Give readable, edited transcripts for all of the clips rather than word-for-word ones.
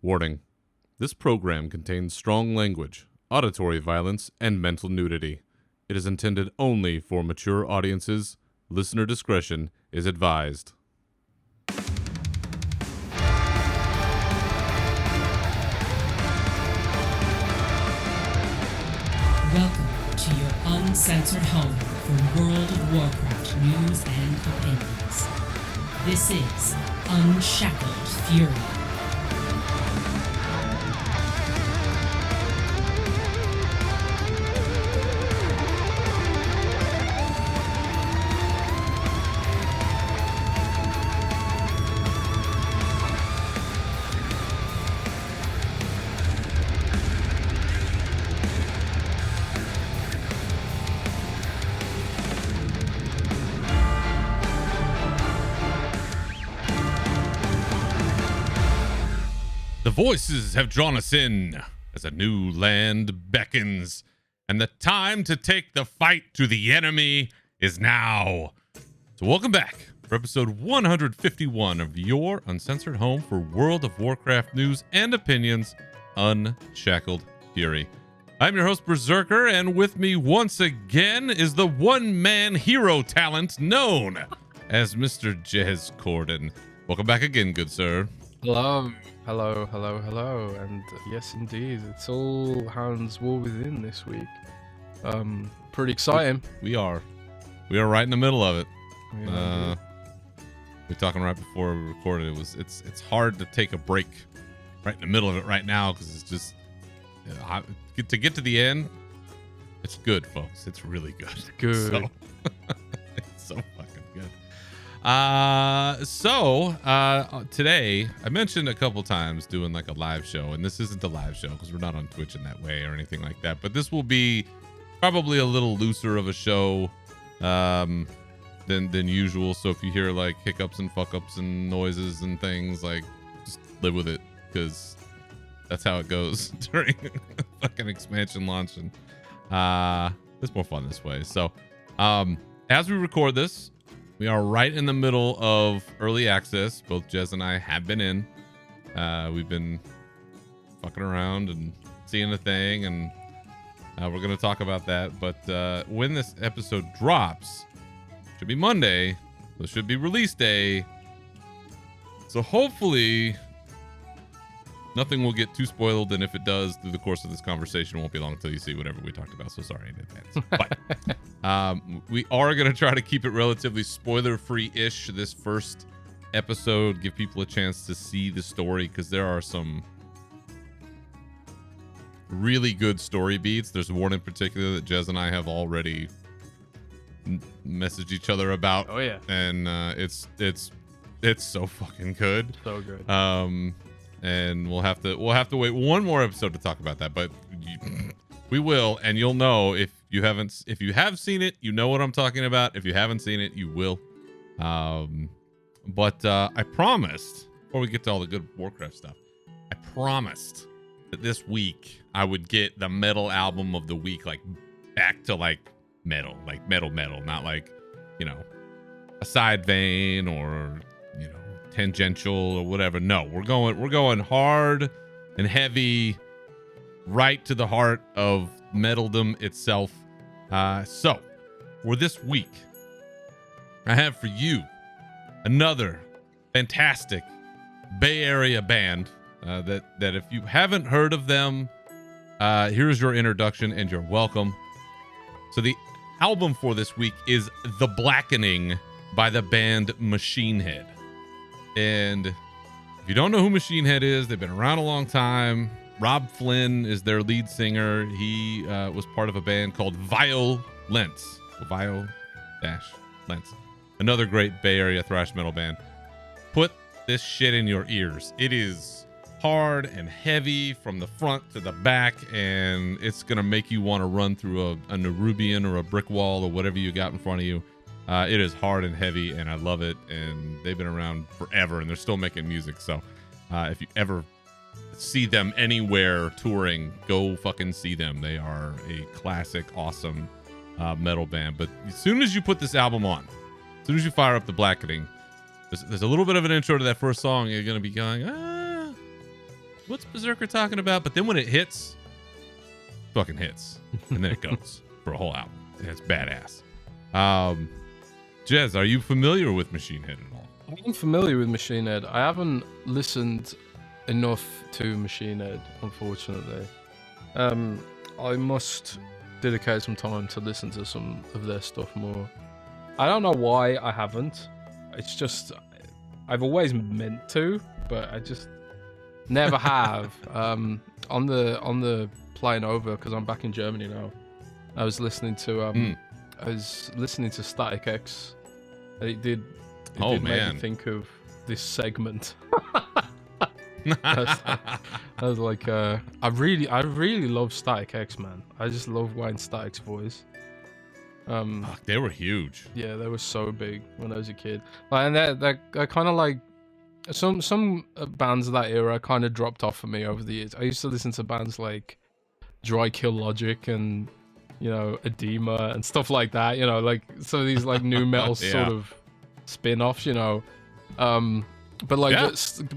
Warning: this program contains strong language, auditory violence, and mental nudity. It is intended only for mature audiences. Listener discretion is advised. Welcome to your uncensored home for World of Warcraft news and opinions. This is Unshackled Fury. The voices have drawn us in as a new land beckons, and the time to take the fight to the enemy is now. So welcome back for episode 151 of your uncensored home for World of Warcraft news and opinions, Unshackled Fury. I'm your host, Berserker, and with me once again is the one-man hero talent known as Mr. Jez Corden. Welcome back again, good sir. Hello, and yes, indeed, it's all hands war within this week. Pretty exciting. We are right in the middle of it. Yeah, We're talking right before we recorded. It's hard to take a break right in the middle of it right now because it's just to get to the end. It's good, folks. It's really good. Good. So, it's so fucking good. Today I mentioned a couple times doing like a live show, and this isn't a live show because we're not on Twitch in that way or anything like that, but this will be probably a little looser of a show than usual. So if you hear like hiccups and fuck ups and noises and things, like just live with it because that's how it goes during fucking expansion launch, and it's more fun this way. So as we record this, we are right in the middle of early access. Both Jez and I have been in. We've been fucking around and seeing the thing, and we're going to talk about that. But when this episode drops, should be Monday. So it should be release day. So hopefully nothing will get too spoiled, and if it does, through the course of this conversation, it won't be long until you see whatever we talked about. So sorry in advance. But we are going to try to keep it relatively spoiler-free-ish this first episode, give people a chance to see the story, because there are some really good story beats. There's one in particular that Jez and I have already messaged each other about. Oh yeah, and it's so fucking good. so good. And we'll have to wait one more episode to talk about that, but we will, and you'll know if you have seen it, you know what I'm talking about. If you haven't seen it, you will. But I promised, before we get to all the good Warcraft stuff, I promised that this week I would get the metal album of the week, like back to like metal, not like, you know, a side vein or, you know, tangential or whatever. No, we're going hard and heavy, right to the heart of metaldom itself. So for this week, I have for you another fantastic Bay Area band that if you haven't heard of them, here's your introduction and you're welcome. So the album for this week is The Blackening by the band Machine Head. And if you don't know who Machine Head is, they've been around a long time. Rob Flynn is their lead singer. He was part of a band called Violence. Viol-Lence. Another great Bay Area thrash metal band. Put this shit in your ears. It is hard and heavy from the front to the back, and it's going to make you want to run through a Nerubian or a brick wall or whatever you got in front of you. It is hard and heavy, and I love it. And they've been around forever, and they're still making music. So if you ever see them anywhere touring, go fucking see them. They are a classic, awesome metal band. But as soon as you put this album on, as soon as you fire up The Blackening, there's a little bit of an intro to that first song. You're going to be going, what's Berserker talking about? But then when it hits, fucking hits, and then it goes for a whole album. And it's badass. Jez, are you familiar with Machine Head at all? I'm familiar with Machine Head. I haven't listened enough to Machine Head, unfortunately. I must dedicate some time to listen to some of their stuff more. I don't know why I haven't. It's just I've always meant to, but I just never have. On the plane over, because I'm back in Germany now, I was listening to Static X. It did make me think of this segment. I was like, I really love Static X, man. I just love Wayne Static's voice. Fuck, they were huge. Yeah, they were so big when I was a kid. And they're kind of like some bands of that era kind of dropped off for me over the years. I used to listen to bands like Dry Kill Logic and Edema and stuff like that. Like some of these like new metal sort of spin-offs. But like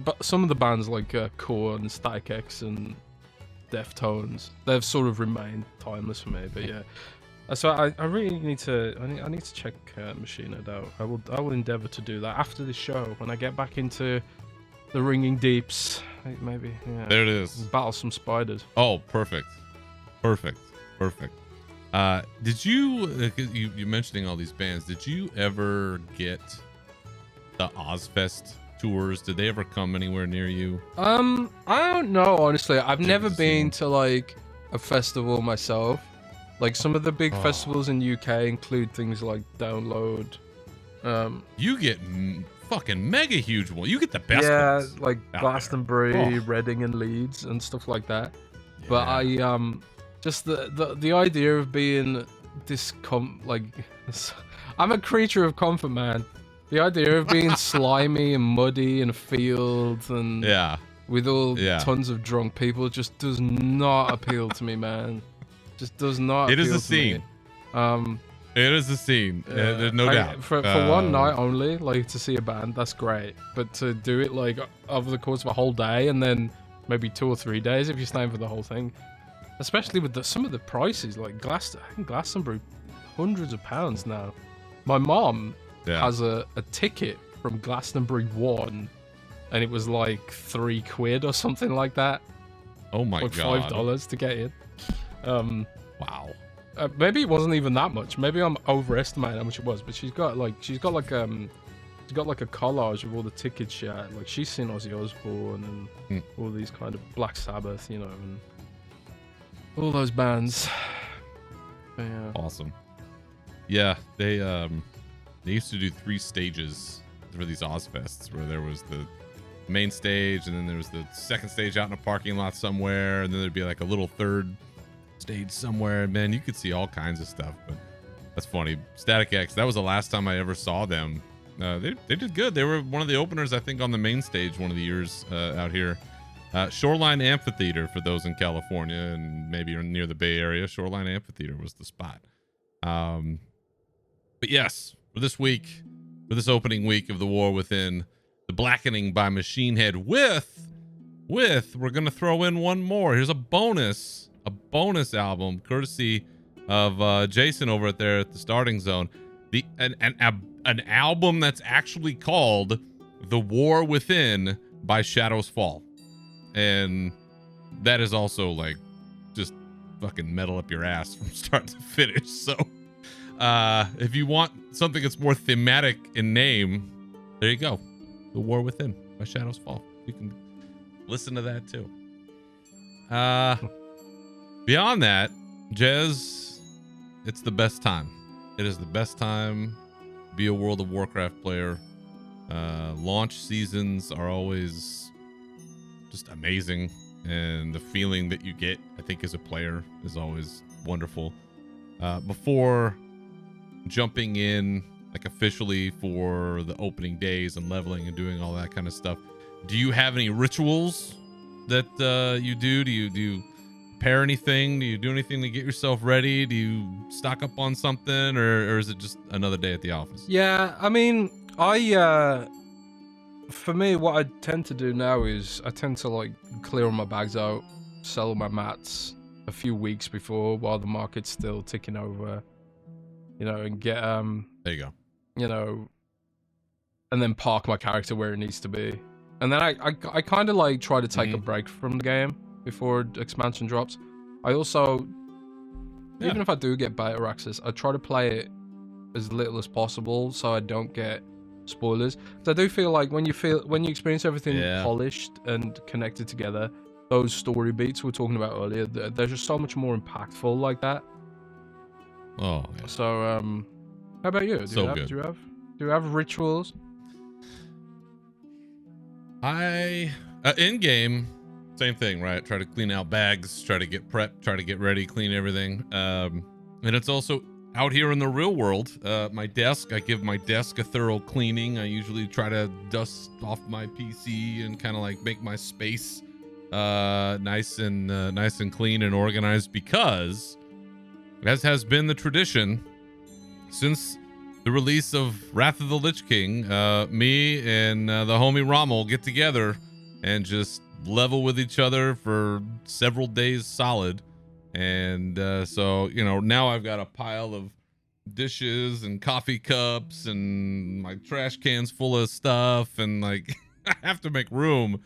but some of the bands like Core and Static X and Deftones, they've sort of remained timeless for me. But yeah. So I really need to check Machine Head out. I will endeavor to do that after this show when I get back into the ringing deeps. Maybe there it is. Battle some spiders. Oh, perfect. Did you mentioning all these bands? Did you ever get the Ozfest tours? Did they ever come anywhere near you? I don't know, honestly. I've never been to like a festival myself. Like some of the big festivals in UK include things like Download. You get fucking mega huge ones. You get the best ones. Yeah, like Glastonbury, Reading, and Leeds and stuff like that. Yeah. But I just the idea of being I'm a creature of comfort, man. The idea of being slimy and muddy in a field and with tons of drunk people just does not appeal to me, man. Just does not. It is a scene. It is a scene. There's no doubt. For one night only, like to see a band, that's great. But to do it like over the course of a whole day and then maybe 2 or 3 days if you're staying for the whole thing, especially with some of the prices, like Glastonbury, hundreds of pounds now. My mom has a ticket from Glastonbury 1, and it was like £3 or something like that. Oh my god! $5 to get in. Wow. Maybe it wasn't even that much. Maybe I'm overestimating how much it was. But she's got like a collage of all the tickets she had. Like she's seen Ozzy Osbourne and all these kind of Black Sabbath, and all those bands. Yeah. Awesome. Yeah, they used to do 3 stages for these Ozfests, where there was the main stage, and then there was the second stage out in a parking lot somewhere, and then there'd be like a little third stage somewhere. Man, you could see all kinds of stuff. But that's funny. Static X, that was the last time I ever saw them. They did good. They were one of the openers, I think, on the main stage one of the years out here. Shoreline Amphitheater, for those in California and maybe you're near the Bay Area, Shoreline Amphitheater was the spot. But yes, for this opening week of The War Within, The Blackening by Machine Head with we're gonna throw in one more. Here's a bonus album courtesy of Jason over there at the Starting Zone. An album that's actually called The War Within by Shadows Fall, and that is also like just fucking metal up your ass from start to finish. So if you want something that's more thematic in name, there you go. The War Within by Shadows Fall. You can listen to that too. Beyond that, Jez, it's the best time. It is the best time to be a World of Warcraft player. Launch seasons are always just amazing, and the feeling that you get, I think, as a player is always wonderful. Before jumping in like officially for the opening days and leveling and doing all that kind of stuff, do you have any rituals that you do? Do you prepare anything? Do you do anything to get yourself ready? Do you stock up on something, or is it just another day at the office? Yeah, I mean, I for me, what I tend to do now is I tend to like clear all my bags out, sell my mats a few weeks before while the market's still ticking over, and get There you go. And then park my character where it needs to be. And then I kind of like try to take a break from the game before expansion drops. I also, even if I do get beta access, I try to play it as little as possible so I don't get spoilers. Because I do feel like when you experience everything polished and connected together, those story beats we were talking about earlier, they're just so much more impactful like that. Oh, yeah. So, how about you? Do you have rituals? In game, same thing, right? Try to clean out bags, try to get prepped, try to get ready, clean everything. And it's also out here in the real world. My desk, I give my desk a thorough cleaning. I usually try to dust off my PC and kind of like make my space nice and clean and organized, because as has been the tradition since the release of Wrath of the Lich King, me and the homie Rommel get together and just level with each other for several days solid. And so, now I've got a pile of dishes and coffee cups and my trash cans full of stuff. And like, I have to make room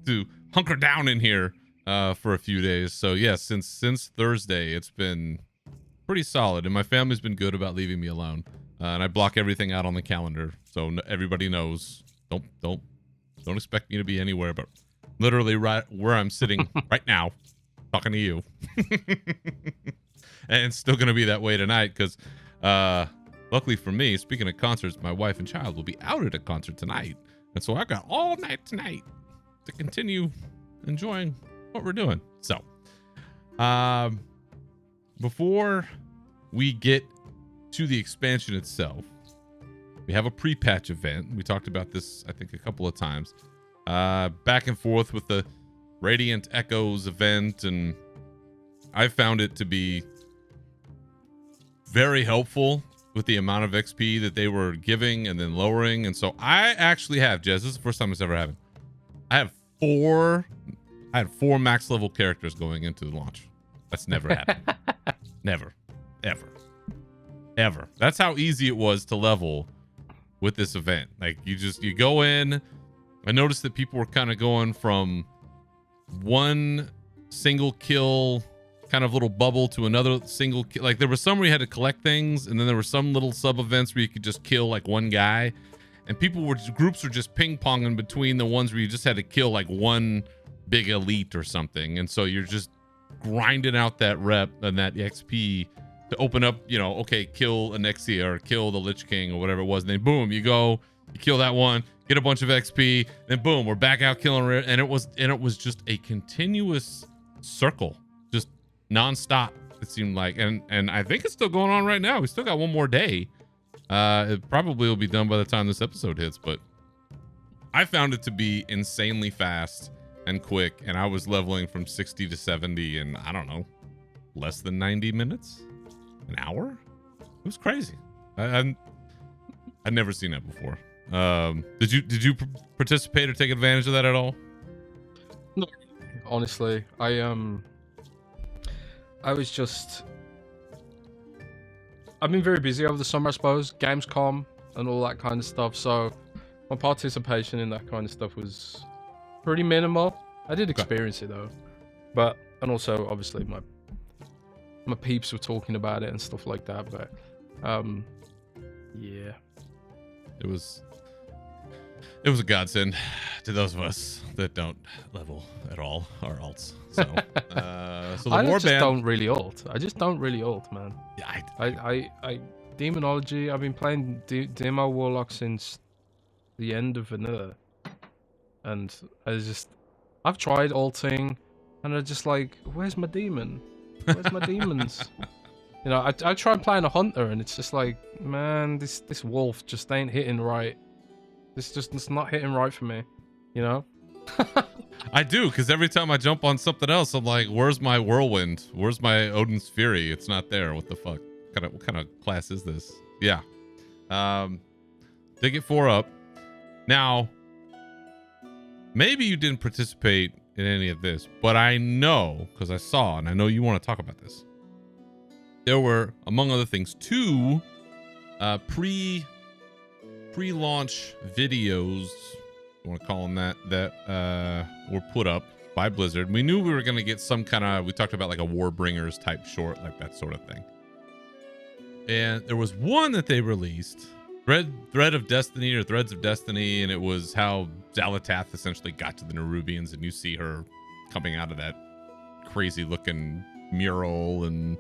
to hunker down in here for a few days. So yes, since Thursday, it's been pretty solid. And my family's been good about leaving me alone. And I block everything out on the calendar, so everybody knows. Don't expect me to be anywhere, but literally right where I'm sitting right now, talking to you. And it's still gonna be that way tonight, because luckily for me, speaking of concerts, my wife and child will be out at a concert tonight, and so I've got all night tonight to continue enjoying what we're doing. So, before we get to the expansion itself, we have a pre-patch event. We talked about this, I think, a couple of times. Back and forth with the Radiant Echoes event, and I found it to be very helpful with the amount of XP that they were giving and then lowering. And so I actually have, Jez, this is the first time it's ever happened. I had four max level characters going into the launch. That's never happened. Never. Ever. That's how easy it was to level with this event. Like, you go in. I noticed that people were kind of going from one single kill kind of little bubble to another single kill. Like, there was some where you had to collect things, and then there were some little sub events where you could just kill like one guy, and groups were just ping-ponging between the ones where you just had to kill like one big elite or something. And so you're just grinding out that rep and that XP to open up, okay, kill Anexia or kill the Lich King or whatever it was. And then boom, you kill that one, get a bunch of XP, then boom, we're back out killing her. And it was just a continuous circle, just nonstop, it seemed like. And I think it's still going on right now. We still got one more day. It probably will be done by the time this episode hits, but I found it to be insanely fast and quick. And I was leveling from 60 to 70 in, I don't know, less than 90 minutes. An hour? It was crazy. I'd never seen that before. Did you participate or take advantage of that at all? No, honestly, I was just, I've been very busy over the summer, I suppose, Gamescom and all that kind of stuff. So my participation in that kind of stuff was pretty minimal. I did experience it though, and also obviously my peeps were talking about it and stuff like that, but yeah, it was a godsend to those of us that don't level at all, or alts. So so the warband I just don't really ult, man. Yeah, I Demonology, I've been playing Demo Warlock since the end of Vanilla, and I've tried ulting, and I'm just like, where's my demon? Where's my demons? I try playing a hunter, and it's just like, man, this wolf just ain't hitting right. It's not hitting right for me, I do, because every time I jump on something else, I'm like, where's my whirlwind? Where's my Odin's Fury? It's not there. What the fuck? What kind of class is this? Yeah. They get 4 up. Now, maybe you didn't participate in any of this, but I know, because I saw, and I know you want to talk about this. There were, among other things, 2 pre-launch videos, you want to call them that were put up by Blizzard. We knew we were going to get some kind of, we talked about like a Warbringers type short, like that sort of thing. And there was one that they released, Thread of Destiny or Threads of Destiny, and it was how Xal'atath essentially got to the Nerubians, and you see her coming out of that crazy looking mural and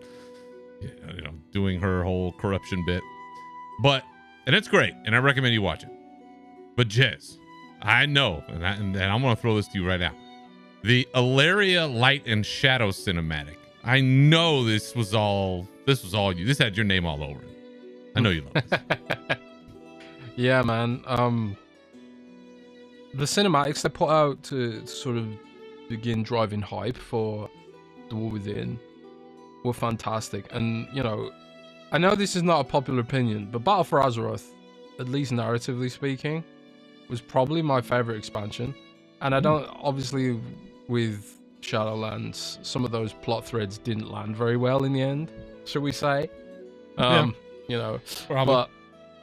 doing her whole corruption bit. And it's great, and I recommend you watch it. But Jez, I know, and I'm gonna throw this to you right now. The Ilaria Light and Shadow cinematic. I know this was all you. This had your name all over it. I know you love this. Yeah, man. The cinematics they put out to sort of begin driving hype for The War Within were fantastic. And, I know this is not a popular opinion, but Battle for Azeroth, at least narratively speaking, was probably my favorite expansion. And I don't, obviously, with Shadowlands, some of those plot threads didn't land very well in the end, should we say? Probably. But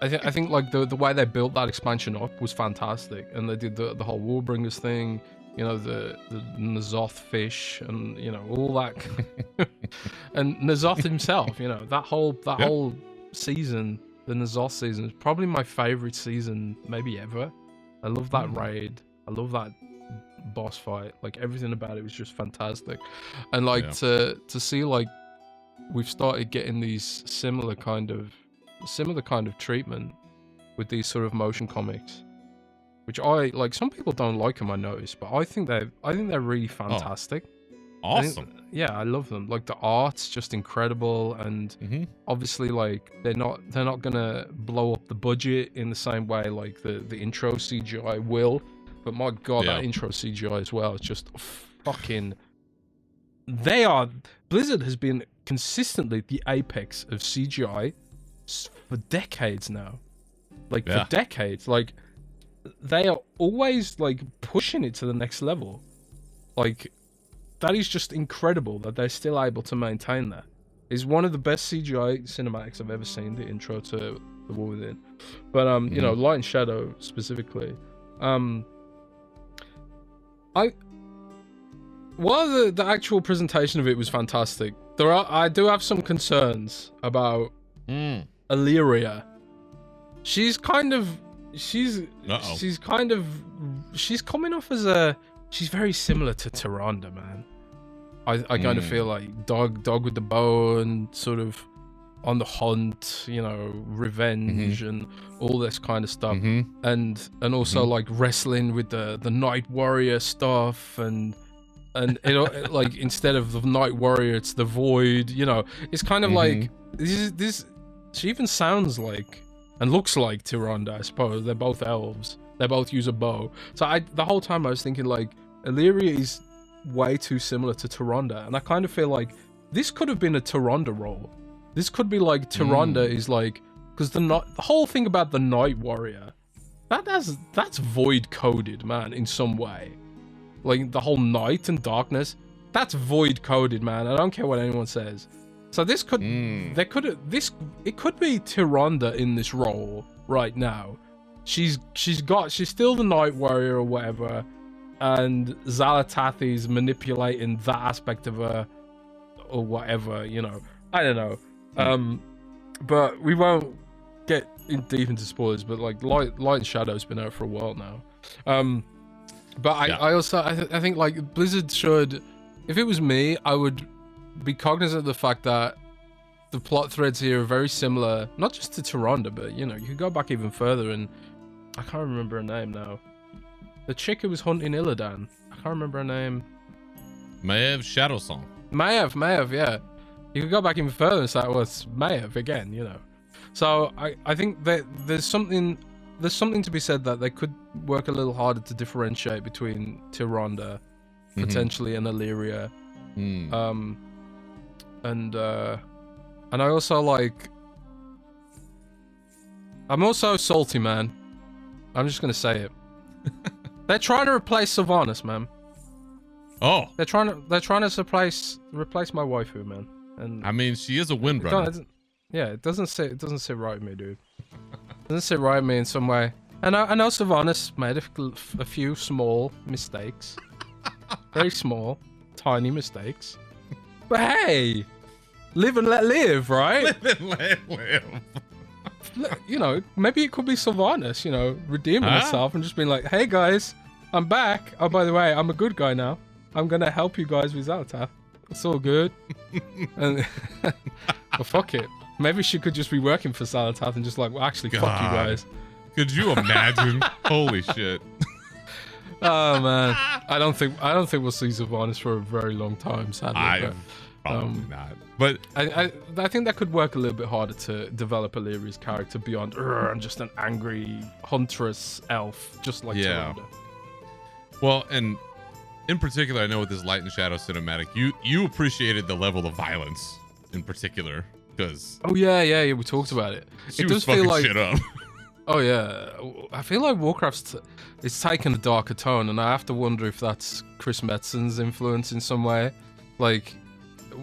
I think like the way they built that expansion up was fantastic, and they did the whole Warbringers thing, the N'Zoth fish, and all that, and N'Zoth himself, that whole season, the N'Zoth season, is probably my favorite season maybe ever. I love that raid. I love that boss fight. Like everything about it was just fantastic, and to see like we've started getting these similar kind of treatment with these sort of motion comics, which I like. Some people don't like them, I noticed, but I think they're really fantastic. Awesome. I love them. Like the art's just incredible, and obviously like they're not gonna blow up the budget in the same way like the intro CGI will, but my god, that intro CGI as well is just fucking. Blizzard has been consistently the apex of CGI for decades now. For decades. Like they are always like pushing it to the next level. Like that is just incredible that they're still able to maintain that. It's one of the best CGI cinematics I've ever seen, the intro to The War Within. But Light and Shadow specifically. While the actual presentation of it was fantastic, I do have some concerns about Illyria. She's coming off as she's very similar to Tyrande, man. I kind of feel like dog with the bow and sort of on the hunt, revenge and all this kind of stuff, and also like wrestling with the Night Warrior stuff, and it like instead of the Night Warrior, it's the Void. It's kind of like this. She even sounds like and looks like Tyrande, I suppose. They're both elves. They both use a bow. So the whole time I was thinking like Illyria is way too similar to Tyrande, and I kind of feel like this could have been a Tyrande role. This could be like Tyrande is like, because the whole thing about the Night Warrior, that's void coded, man, in some way. Like the whole night and darkness, that's void coded, man. I don't care what anyone says. So this could, it could be Tyrande in this role right now. She's still the Night Warrior or whatever, and Xal'atath is manipulating that aspect of her or whatever, I don't know. But we won't get deep into spoilers, but like Light and Shadow's been out for a while now. But I think like Blizzard should, if it was me, I would be cognizant of the fact that the plot threads here are very similar, not just to Tyrande, but you could go back even further, and I can't remember her name now. The chick who was hunting Illidan, I can't remember her name. Maiev Shadowsong. Maiev, yeah. You could go back even further and say, well, it's Maiev again, So I think that there's something to be said that they could work a little harder to differentiate between Tyrande, potentially, and Illyria. And I also I'm also salty, man. I'm just gonna say it. They're trying to replace Sylvanas, man. Oh, They're trying to replace my waifu, man. And I mean, she is a it windrunner. doesn't- yeah, it doesn't sit right with me, dude. It doesn't sit right with me in some way. And I know Sylvanas made a few small mistakes, very small, tiny mistakes. But hey, live and let live, right? You know, maybe it could be Sylvanas, you know, redeeming Huh? herself and just being like, "Hey guys, I'm back. Oh, by the way, I'm a good guy now. I'm gonna help you guys with Xal'atath. It's all good." And well, fuck it. Maybe she could just be working for Xal'atath and just like, well, actually, fuck you God. guys. Could you imagine? Holy shit. Oh man, I don't think we'll see Sylvanas for a very long time, sadly. I but, probably not. But I think that could work a little bit harder to develop Illyria's character beyond "Urgh, just an angry huntress elf, just like Yeah. Tyrande." well, and in particular, I know with this Light and Shadow cinematic, you appreciated the level of violence in particular because Oh yeah, we talked about it. she It was does feel fucking like shit up. Oh yeah, I feel like Warcraft's it's taken a darker tone, and I have to wonder if that's Chris Metzen's influence in some way. Like,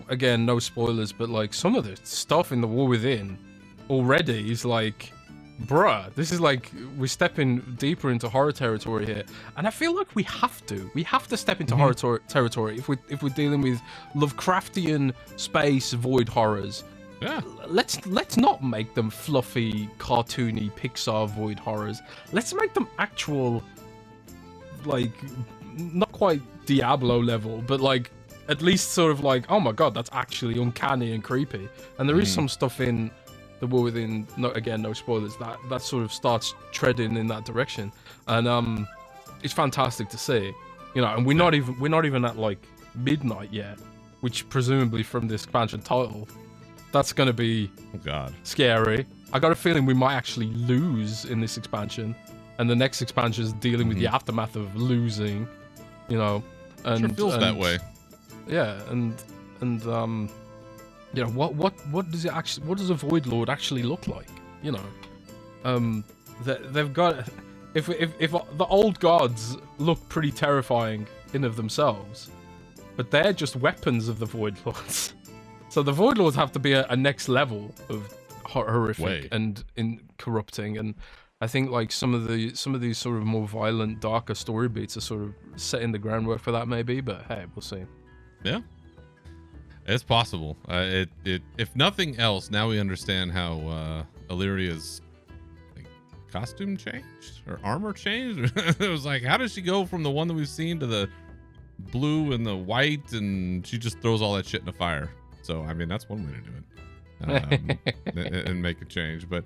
again, no spoilers, but like some of the stuff in the War Within already is like, bruh, this is like we're stepping deeper into horror territory here, and I feel like we have to step into horror territory if we're dealing with Lovecraftian space void horrors. Yeah. Let's not make them fluffy, cartoony Pixar void horrors. Let's make them actual, like, not quite Diablo level, but like at least sort of like, oh my god, that's actually uncanny and creepy. And there is some stuff in the War Within, no spoilers, that sort of starts treading in that direction, and it's fantastic to see, you know. And we're not even at like midnight yet, which presumably from the expansion title. That's going to be Oh God. scary. I got a feeling we might actually lose in this expansion, and the next expansion is dealing with the aftermath of losing, you know. And Sure feels that way. Yeah, and you know, what does it actually? What does a Void Lord actually look like? You know, they've got if the old gods look pretty terrifying in of themselves, but they're just weapons of the Void Lords. So the Void Lords have to be a next level of horrific Way. and in corrupting, and I think like some of these sort of more violent, darker story beats are sort of setting the groundwork for that, maybe. But hey, we'll see. Yeah. It's possible. If nothing else, now we understand how Illyria's like costume changed or armor changed. It was like, how does she go from the one that we've seen to the blue and the white, and she just throws all that shit in the fire. So I mean, that's one way to do it, and make a change. But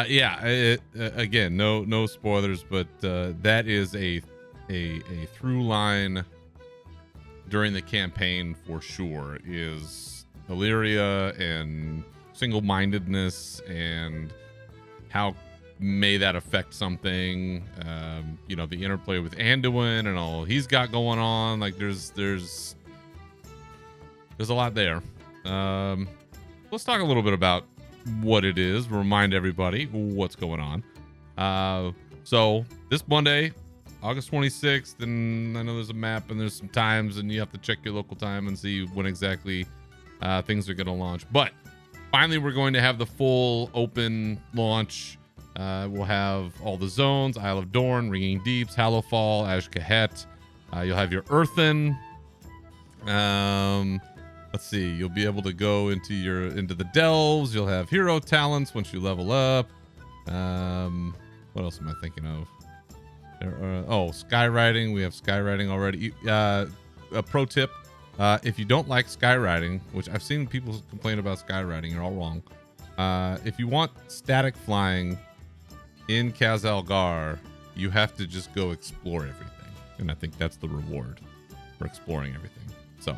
yeah, again, no spoilers, but that is a through line during the campaign for sure, is Illyria and single-mindedness, and how may that affect something. You know, the interplay with Anduin and all he's got going on. Like there's a lot there. Let's talk a little bit about what it is. Remind everybody what's going on. So this Monday, August 26th, and I know there's a map and there's some times, and you have to check your local time and see when exactly things are going to launch. But finally, we're going to have the full open launch. We'll have all the zones: Isle of Dorn, Ringing Deeps, Hallowfall, Azj-Kahet. You'll have your Earthen. Let's see. You'll be able to go into the delves. You'll have hero talents once you level up. What else am I thinking of? Skywriting. We have skywriting already. A pro tip: if you don't like skywriting, which I've seen people complain about skywriting, you're all wrong. If you want static flying in Khaz-Algar, you have to just go explore everything, and I think that's the reward for exploring everything. So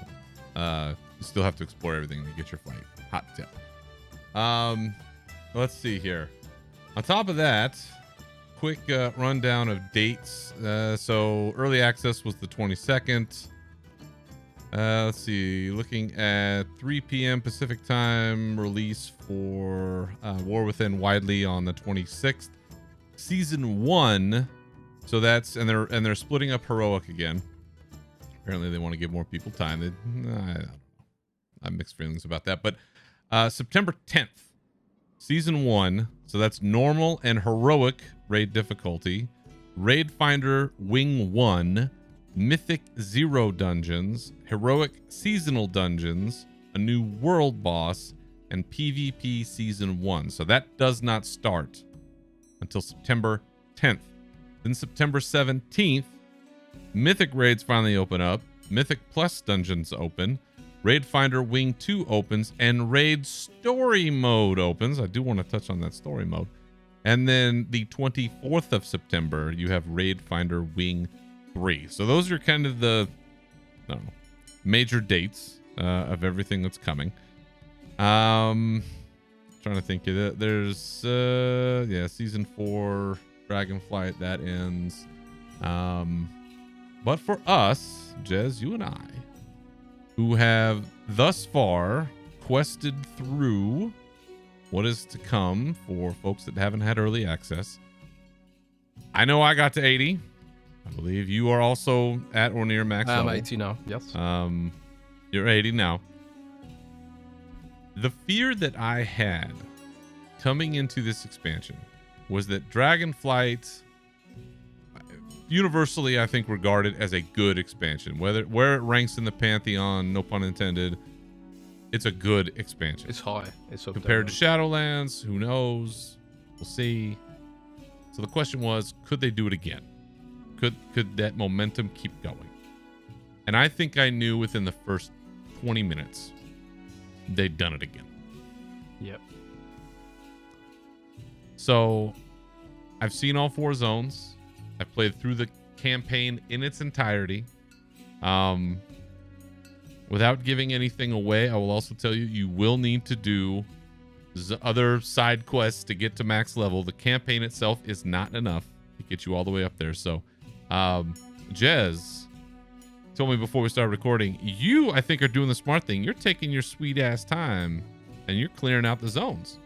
you still have to explore everything to get your flight. Hot tip. Let's see here. On top of that, quick rundown of dates. So early access was the 22nd. Let's see, looking at 3 p.m. Pacific time release for War Within widely on the 26th. Season 1 So that's they're splitting up Heroic again. Apparently they want to give more people time. I have mixed feelings about that. But September 10th, Season 1. So that's normal and heroic raid difficulty. Raid Finder Wing 1. Mythic 0 dungeons. Heroic seasonal dungeons. A new world boss. And PvP Season 1. So that does not start until September 10th. Then September 17th, Mythic raids finally open up. Mythic Plus dungeons open. Raid Finder Wing 2 opens. And Raid Story Mode opens. I do want to touch on that story mode. And then the 24th of September, you have Raid Finder Wing 3. So those are kind of the, I don't know, major dates of everything that's coming. Trying to think of it. There's Season 4 Dragonflight that ends. But for us, Jez, you and I, who have thus far quested through what is to come for folks that haven't had early access. I know I got to 80. I believe you are also at or near max level. I'm 80 now. Yes. You're 80 now. The fear that I had coming into this expansion was that Dragonflight, universally I think regarded as a good expansion, where it ranks in the pantheon, no pun intended, it's a good expansion. It's high. It's up compared there. to Shadowlands. Who knows? We'll see. So the question was, could they do it again? Could that momentum keep going? And I think I knew within the first 20 minutes they'd done it again. Yep. So I've seen all 4 zones. I've played through the campaign in its entirety. Without giving anything away, I will also tell you, you will need to do other side quests to get to max level. The campaign itself is not enough to get you all the way up there. So, Jez told me before we started recording, you, I think, are doing the smart thing. You're taking your sweet ass time and you're clearing out the zones.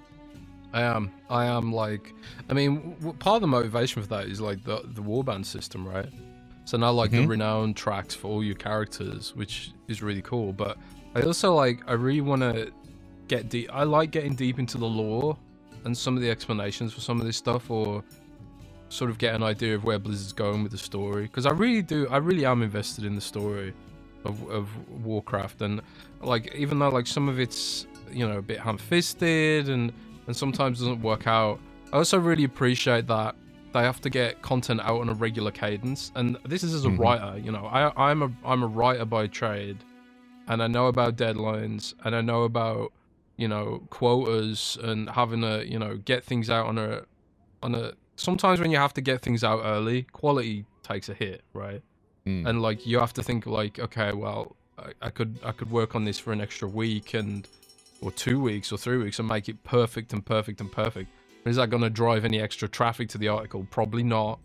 I am like, I mean, part of the motivation for that is like the warband system, right? So now like the renown tracks for all your characters, which is really cool. But I also I really want to get deep. I like getting deep into the lore and some of the explanations for some of this stuff, or sort of get an idea of where Blizzard's going with the story. Because I really am invested in the story of Warcraft. And like, even though like some of it's, a bit ham-fisted and sometimes doesn't work out, I also really appreciate that they have to get content out on a regular cadence. And this is as a writer, I'm a writer by trade, and I know about deadlines, and I know about quotas and having to get things out on a sometimes when you have to get things out early, quality takes a hit, right? And like you have to think like, okay, well, I could work on this for an extra week or 2 weeks or 3 weeks and make it perfect. Is that going to drive any extra traffic to the article? Probably not.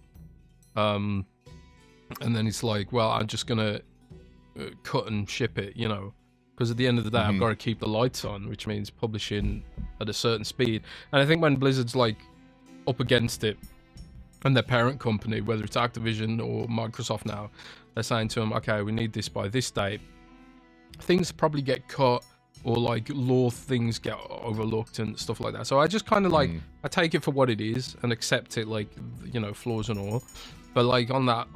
And then it's like, well, I'm just going to cut and ship it, because at the end of the day, I've got to keep the lights on, which means publishing at a certain speed. And I think when Blizzard's like up against it and their parent company, whether it's Activision or Microsoft now, they're saying to them, okay, we need this by this date, things probably get cut, or like lore things get overlooked and stuff like that. So I just kind of like, I take it for what it is and accept it, like, flaws and all. But like on that,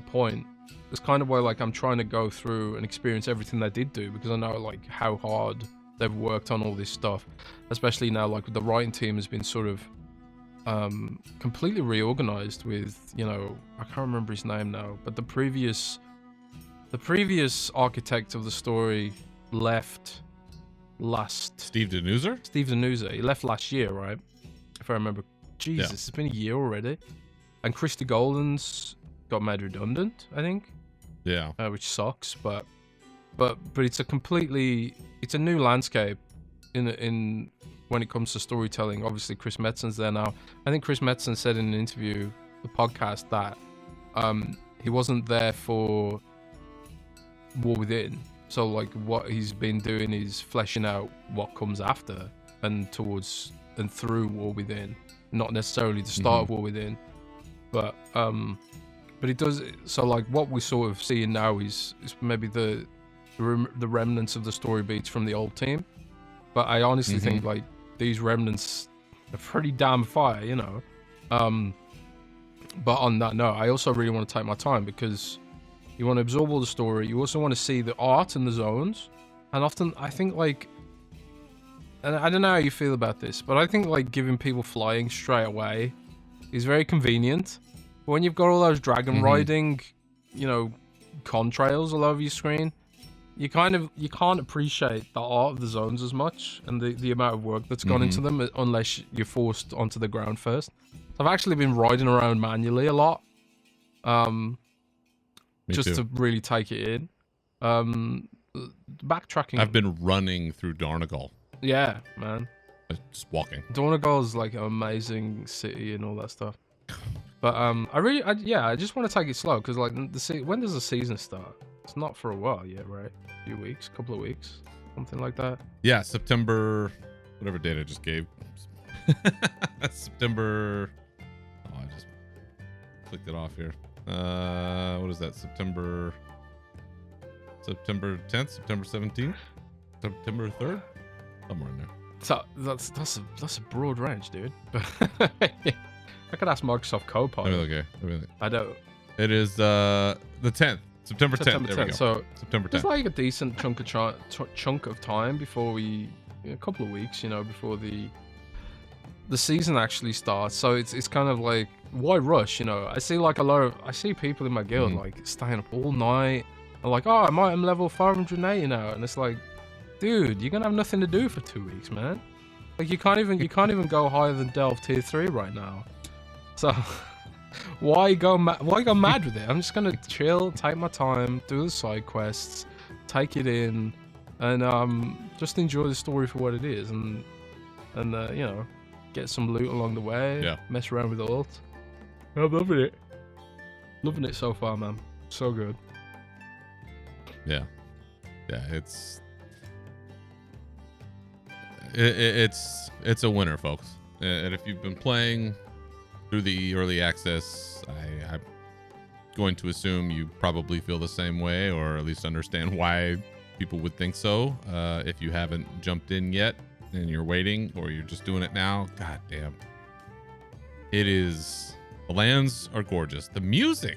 point, it's kind of why like I'm trying to go through and experience everything they did do, because I know like how hard they've worked on all this stuff, especially now like the writing team has been sort of completely reorganized with, I can't remember his name now, but the previous architect of the story left last... Steve Denuser? Steve Denuser. He left last year, right? If I remember. Jesus, It's been a year already. And Christy Golden's got made redundant, I think. Yeah. Which sucks, but it's a new landscape in when it comes to storytelling. Obviously, Chris Metzen's there now. I think Chris Metzen said in an interview, the podcast, that he wasn't there for War Within. So like what he's been doing is fleshing out what comes after and towards and through War Within, not necessarily the start of War Within. but it does. So like what we're sort of seeing now is maybe the remnants of the story beats from the old team. But I honestly think like these remnants are pretty damn fire, you know. But on that note, I also really want to take my time because you want to absorb all the story. You also want to see the art and the zones. And often I think like, and I don't know how you feel about this, but I think like giving people flying straight away is very convenient. But when you've got all those dragon riding, you know, contrails all over your screen, you can't appreciate the art of the zones as much and the amount of work that's gone into them unless you're forced onto the ground first. So I've actually been riding around manually a lot, just to really take it in. Backtracking. I've been running through Donegal. Yeah, man. Just walking. Donegal is like an amazing city and all that stuff. But I just want to take it slow because like when does the season start? It's not for a while yet, right? A few weeks, couple of weeks, something like that. Yeah, September, whatever date I just gave. September. Oh, I just clicked it off here. What is that? September 10th, September 17th, September 3rd, somewhere in there. So that's a broad range, dude. I could ask Microsoft Copilot. Okay. I don't. It is the 10th, September 10th. There we go. So September 10th. It's like a decent chunk of time before a couple of weeks, you know, before the season actually starts. So it's kind of like, why rush? You know, I see people in my guild like staying up all night. I'm like, oh, I'm level 580 now, and it's like, dude, you're gonna have nothing to do for 2 weeks, man. Like you can't even go higher than Delve tier 3 right now. So why go mad with it? I'm just gonna chill, take my time, do the side quests, take it in, and just enjoy the story for what it is, and you know, get some loot along the way. Yeah. Mess Mess around with the ult. I'm loving it so far, man. So good. Yeah, it's a winner, folks. And if you've been playing through the early access, I'm going to assume you probably feel the same way, or at least understand why people would think so. If you haven't jumped in yet and you're waiting, or you're just doing it now, god damn, it is. The lands are gorgeous. The music,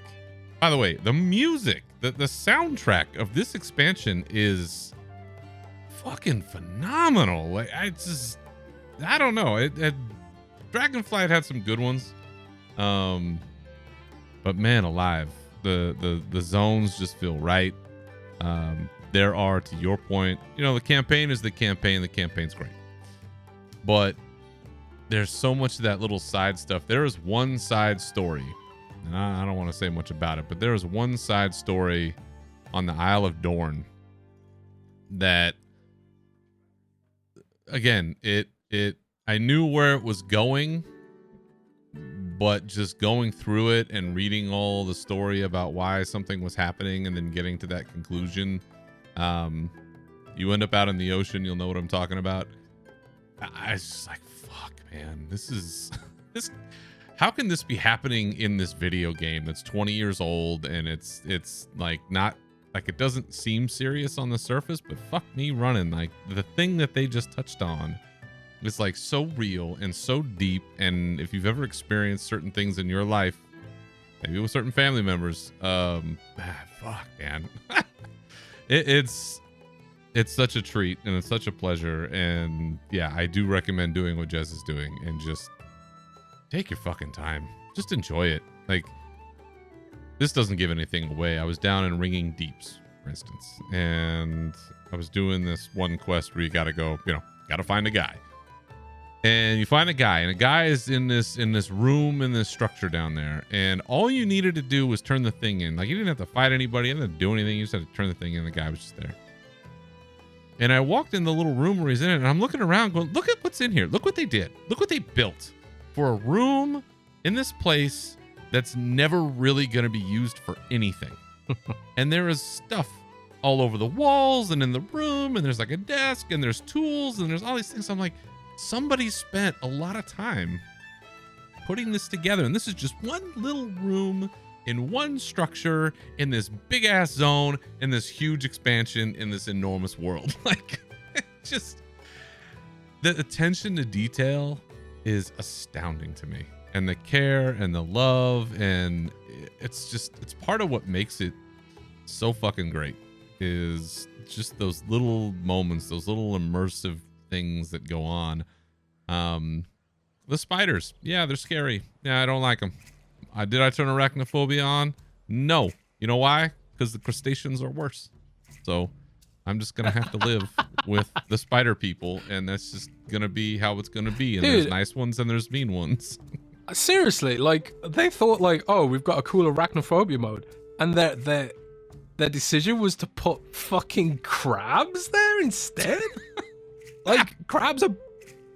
by the way, the soundtrack of this expansion is fucking phenomenal. Like I don't know. Dragonflight had some good ones, but man alive, the zones just feel right. There are, to your point, you know, the campaign is the campaign. The campaign's great, but there's so much of that little side stuff. There is one side story, and I don't want to say much about it, but there is one side story on the Isle of Dorne that, again, I knew where it was going, but just going through it and reading all the story about why something was happening and then getting to that conclusion, you end up out in the ocean, you'll know what I'm talking about. I was just like, fuck, man, how can this be happening in this video game that's 20 years old, and it's like not like, it doesn't seem serious on the surface, but fuck me running, like the thing that they just touched on is like so real and so deep. And if you've ever experienced certain things in your life, maybe with certain family members, fuck, man. It's such a treat and it's such a pleasure. And yeah, I do recommend doing what Jez is doing and just take your fucking time. Just enjoy it. Like, this doesn't give anything away. I was down in Ringing Deeps, for instance, and I was doing this one quest where you gotta go, you know, gotta find a guy. And you find a guy, and a guy is in this room, in this structure down there, and all you needed to do was turn the thing in. Like, you didn't have to fight anybody, you didn't have to do anything, you just had to turn the thing in, and the guy was just there. And I walked in the little room where he's in it, and I'm looking around going, look at what's in here. Look what they did. Look what they built for a room in this place that's never really going to be used for anything. And there is stuff all over the walls and in the room, and there's like a desk, and there's tools, and there's all these things. I'm like, somebody spent a lot of time putting this together, and this is just one little room in one structure in this big ass zone in this huge expansion in this enormous world. Like, just the attention to detail is astounding to me, and the care and the love, and it's part of what makes it so fucking great, is just those little moments, those little immersive things that go on. The spiders, yeah, they're scary. Yeah, I don't like them. Did I turn arachnophobia on? No. You know why? Because the crustaceans are worse. So I'm just gonna have to live with the spider people, and that's just gonna be how it's gonna be. And Dude, there's nice ones and there's mean ones. Seriously, like, they thought, like, oh, we've got a cool arachnophobia mode, and their decision was to put fucking crabs there instead. Like, crabs are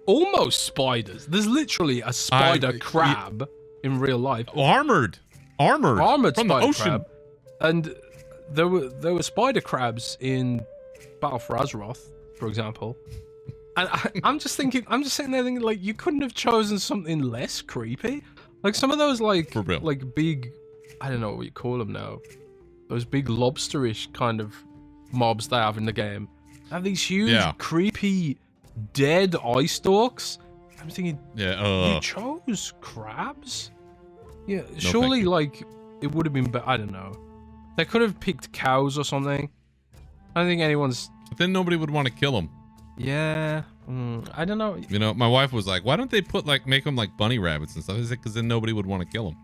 almost spiders. There's literally a spider crab in real life. Armored Armored from the spider ocean. crab. And there were spider crabs in Battle for Azeroth, for example. And I'm just sitting there thinking, like, you couldn't have chosen something less creepy. Like, some of those, like, For real. like big, I don't know what you call them now. Those big lobsterish kind of mobs they have in the game have these huge, creepy, dead eye stalks. I'm thinking, you chose crabs? Yeah, surely, like, it would have been better. I don't know. They could have picked cows or something. I don't think anyone's... But then nobody would want to kill them. Yeah, I don't know. You know, my wife was like, why don't they make them like bunny rabbits and stuff? I said, because then nobody would want to kill them.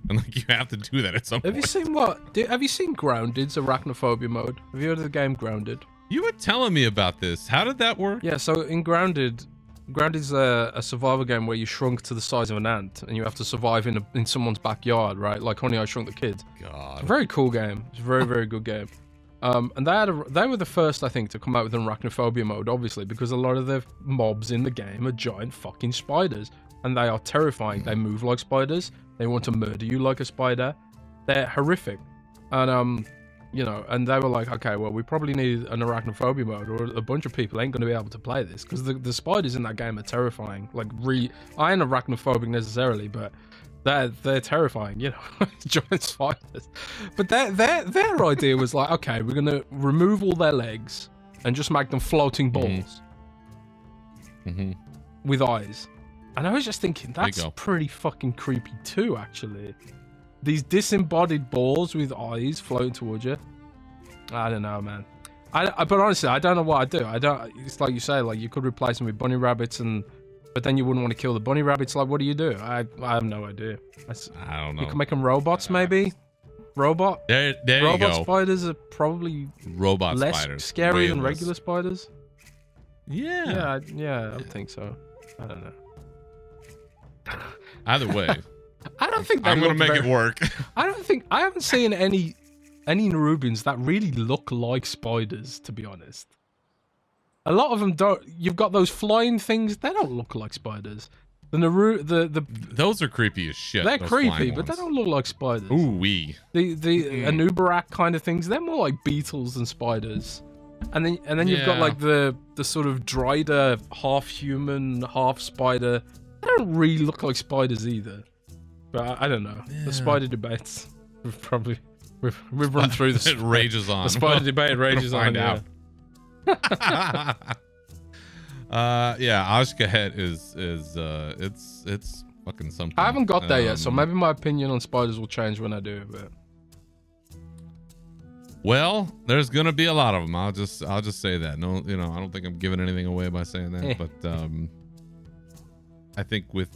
And, like, you have to do that at some point. Have you seen Grounded's arachnophobia mode? Have you heard of the game Grounded? You were telling me about this. How did that work? Yeah, so in Grounded's a survival game where you shrunk to the size of an ant and you have to survive in someone's backyard, right? Like Honey, I Shrunk the Kids. God. It's a very cool game. It's a very, very good game. And they were the first, I think, to come out with an arachnophobia mode, obviously, because a lot of the mobs in the game are giant fucking spiders. And they are terrifying. They move like spiders. They want to murder you like a spider. They're horrific. And, you know, and they were like, okay, well, we probably need an arachnophobia mode, or a bunch of people ain't going to be able to play this, because the spiders in that game are terrifying. Like, I ain't arachnophobic necessarily, but they're terrifying, you know, giant spiders. But their idea was like, okay, we're going to remove all their legs and just make them floating balls with eyes. And I was just thinking, that's pretty fucking creepy too, actually. These disembodied balls with eyes floating towards you. I don't know, man. But honestly, I don't know what I'd do. It's like you say, like, you could replace them with bunny rabbits, but then you wouldn't want to kill the bunny rabbits. Like, what do you do? I have no idea. I don't know. You can make them robots, maybe. Robot. There you go. Robot spiders are probably less spiders. scary than regular spiders. Yeah. Yeah, I think so. I don't know. Either way, I don't think I'm gonna make it work. I haven't seen any Nerubians that really look like spiders, to be honest. A lot of them don't. You've got those flying things; they don't look like spiders. Those are creepy as shit. They're those creepy, but they don't look like spiders. Ooh wee. The Anubarak kind of things, they're more like beetles than spiders. And then you've got like the sort of Dryder, half human, half spider. They don't really look like spiders either. But I don't know. The spider debates, we've run through this. It rages on. The spider debate rages on. Find out. Yeah, Ashkahet is it's fucking something. I haven't got there yet, so maybe my opinion on spiders will change when I do. But well, there's gonna be a lot of them. I'll just say that. No, I don't think I'm giving anything away by saying that. But I think with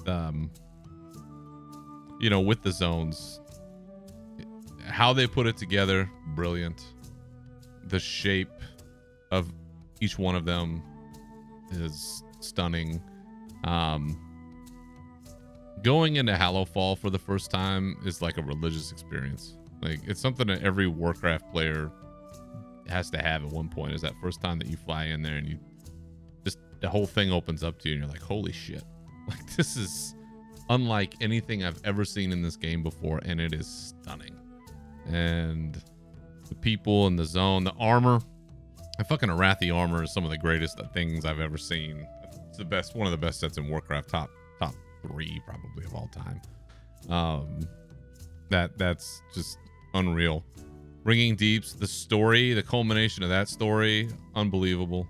with the zones, how they put it together, brilliant. The shape of each one of them is stunning. Going into Hallowfall for the first time is like a religious experience. Like, it's something that every Warcraft player has to have at one point, is that first time that you fly in there and you just, the whole thing opens up to you and you're like, holy shit. Like, this is unlike anything I've ever seen in this game before, and it is stunning. And the people in the zone, the armor, the fucking Arathi armor is some of the greatest things I've ever seen. It's the best, one of the best sets in Warcraft, top 3 probably of all time. That's just unreal. Ringing Deeps, the story, the culmination of that story, unbelievable.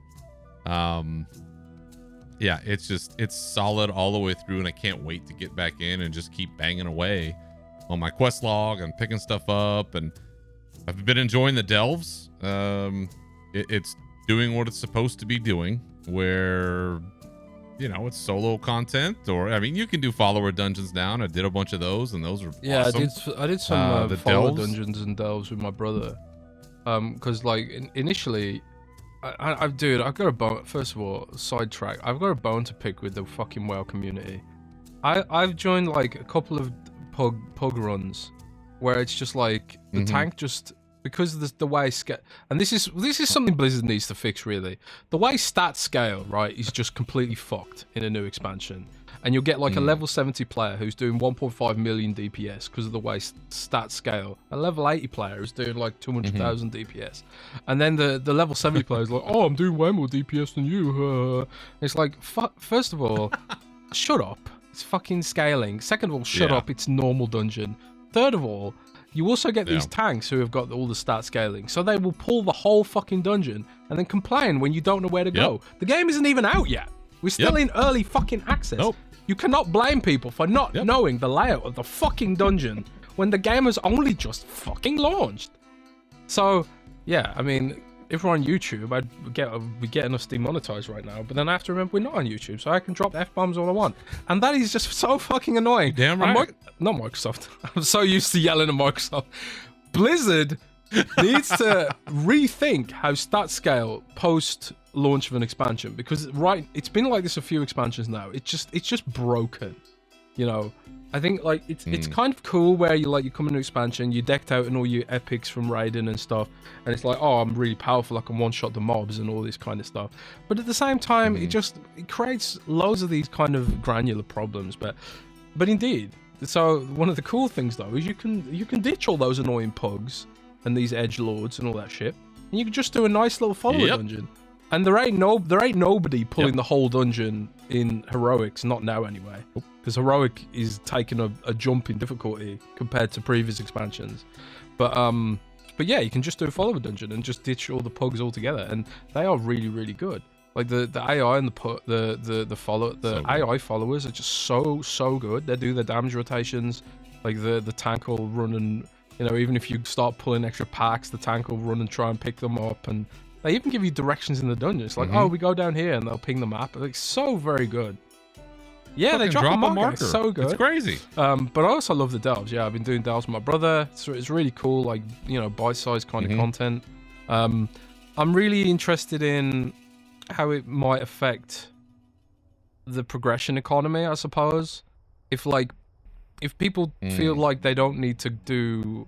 Yeah, it's solid all the way through, and I can't wait to get back in and just keep banging away on my quest log and picking stuff up. And I've been enjoying the delves. It's doing what it's supposed to be doing, where, you know, it's solo content, or I mean, you can do follower dungeons now, and I did a bunch of those, and those were awesome. I did some the follower delves? dungeons and delves with my brother, because like initially, dude, I've got a bone. First of all, sidetrack. I've got a bone to pick with the fucking WoW community. I've joined like a couple of pug runs, where it's just like the tank just. Because the way and this is something Blizzard needs to fix, really. The way stat scale, right, is just completely fucked in a new expansion, and you'll get like a level 70 player who's doing 1.5 million DPS because of the way stat scale. A level 80 player is doing like 200,000 DPS, and then the level 70 player is like, oh, I'm doing way more DPS than you. It's like, first of all, shut up. It's fucking scaling. Second of all, shut up. It's normal dungeon. Third of all, you also get these tanks who have got all the stat scaling, so they will pull the whole fucking dungeon and then complain when you don't know where to go. The game isn't even out yet. We're still in early fucking access. You cannot blame people for not knowing the layout of the fucking dungeon when the game has only just fucking launched. So, yeah, I mean, if we're on YouTube, we'd be getting us demonetized right now, but then I have to remember we're not on YouTube, so I can drop F-bombs all I want. And that is just so fucking annoying. Damn right. Not Microsoft. I'm so used to yelling at Microsoft. Blizzard needs to rethink how stat scale post launch of an expansion, because it's been like this a few expansions now. It's just broken, you know. I think like it's kind of cool where you come into expansion, you decked out in all your epics from Raiden and stuff, and it's like, oh, I'm really powerful, I can one-shot the mobs and all this kind of stuff. But at the same time, it creates loads of these kind of granular problems. But indeed, so one of the cool things though is you can ditch all those annoying pugs and these edge lords and all that shit, and you can just do a nice little follower dungeon. And there ain't nobody pulling the whole dungeon in heroics, not now anyway, because heroic is taking a jump in difficulty compared to previous expansions. But yeah, you can just do a follower dungeon and just ditch all the pugs altogether, and they are really, really good. Like the AI and the AI followers are just so good. They do their damage rotations. Like the tank will run, and you know, even if you start pulling extra packs, the tank will run and try and pick them up, and they even give you directions in the dungeon. It's like, oh, we go down here, and they'll ping the map. Like, so very good. Yeah, they drop a marker. It's so good. It's crazy. But I also love the delves. Yeah, I've been doing delves with my brother. It's really cool, like, you know, bite-sized kind of content. I'm really interested in how it might affect the progression economy, I suppose. If people feel like they don't need to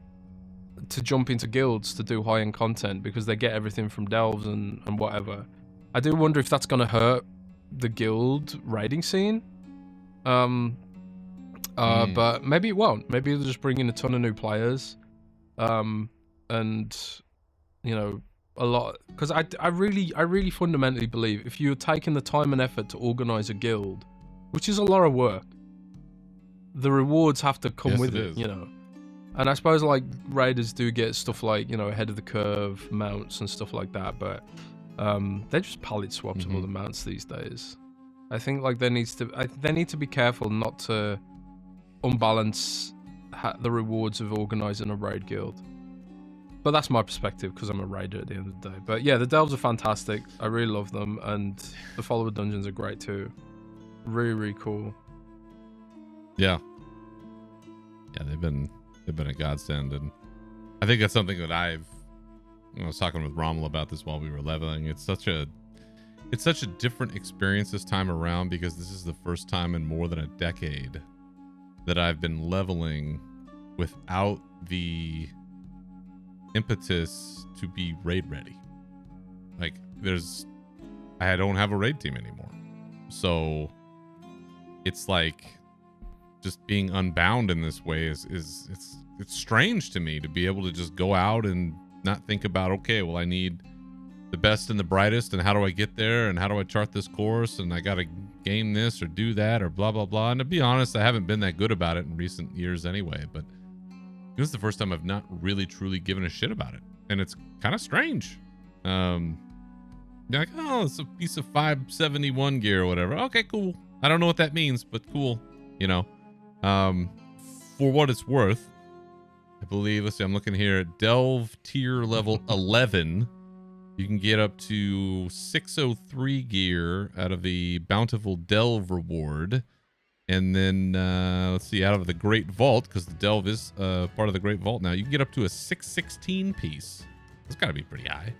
jump into guilds to do high-end content because they get everything from delves and whatever, I do wonder if that's going to hurt the guild raiding scene. But maybe it won't. Maybe they'll just bring in a ton of new players, and you know, a lot, because I really fundamentally believe if you're taking the time and effort to organize a guild, which is a lot of work, the rewards have to come with it, you know. And I suppose like raiders do get stuff like, you know, ahead of the curve mounts and stuff like that, but they're just palette swaps of all the mounts these days. I think like they need to be careful not to unbalance the rewards of organizing a raid guild. But that's my perspective because I'm a raider at the end of the day. But yeah, the delves are fantastic. I really love them, and the follower dungeons are great too. Really, really cool. Yeah, they've been a godsend, and I think that's something that I was talking with Rommel about this while we were leveling. It's such a different experience this time around, because this is the first time in more than a decade that I've been leveling without the impetus to be raid ready. Like I don't have a raid team anymore, so it's like just being unbound in this way is it's strange to me to be able to just go out and not think about, okay, well, I need the best and the brightest, and how do I get there, and how do I chart this course, and I gotta game this or do that or blah blah blah. And to be honest, I haven't been that good about it in recent years anyway, but this is the first time I've not really truly given a shit about it, and it's kind of strange. You're like, oh, it's a piece of 571 gear or whatever. Okay, cool. I don't know what that means, but cool. You know, for what it's worth, I believe, let's see, I'm looking here at Delve tier level 11. You can get up to 603 gear out of the Bountiful Delve reward. And then, let's see, out of the Great Vault, because the Delve is part of the Great Vault now, you can get up to a 616 piece. That's got to be pretty high.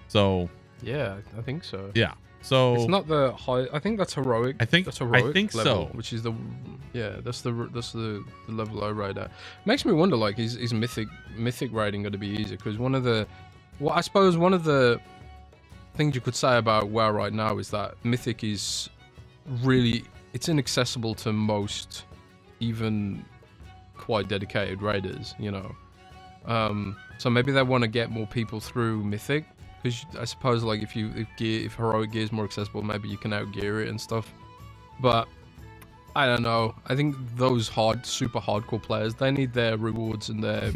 So... yeah, I think so. Yeah. So it's not the high. I think that's heroic. I think level, so. Which is that's the level I ride at. Makes me wonder, like, is mythic raiding going to be easier? Because one of the things you could say about WoW right now is that mythic is really, it's inaccessible to most, even quite dedicated raiders. You know, so maybe they want to get more people through mythic. Because I suppose, like, if heroic gear is more accessible, maybe you can outgear it and stuff. But I don't know. I think those super hardcore players, they need their rewards and their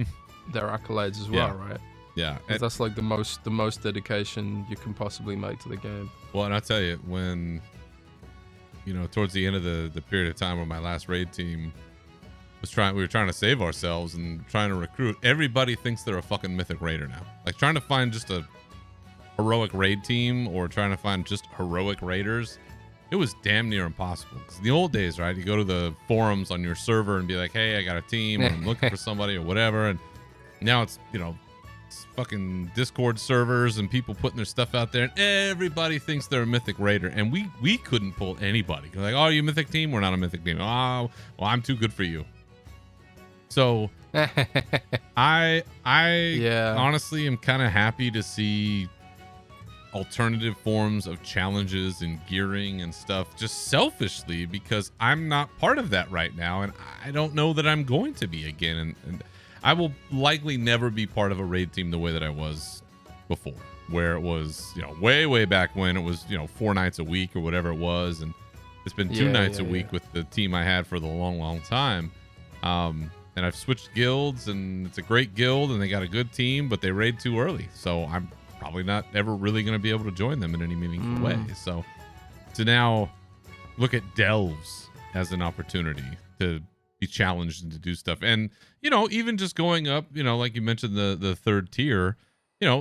accolades as well, right? Yeah, that's like the most dedication you can possibly make to the game. Well, and I'll tell you, when towards the end of the period of time when my last raid team we were trying to save ourselves and trying to recruit. Everybody thinks they're a fucking mythic raider now. Like, trying to find just a heroic raid team or trying to find just heroic raiders, it was damn near impossible. Because in the old days, right, you go to the forums on your server and be like, hey, I got a team, or I'm looking for somebody or whatever. And now it's it's fucking Discord servers and people putting their stuff out there, and everybody thinks they're a mythic raider, and we couldn't pull anybody. Like, oh, are you a mythic team? We're not a mythic team. Oh, well, I'm too good for you. So I honestly am kind of happy to see alternative forms of challenges and gearing and stuff, just selfishly, because I'm not part of that right now, and I don't know that I'm going to be again, and I will likely never be part of a raid team the way that I was before, where it was, way back when it was, 4 nights a week or whatever it was, and it's been 2 nights a week with the team I had for the long time. And I've switched guilds, and it's a great guild, and they got a good team, but they raid too early, so I'm probably not ever really going to be able to join them in any meaningful way. So to now look at Delves as an opportunity to be challenged and to do stuff, and even just going up, like you mentioned, the third tier,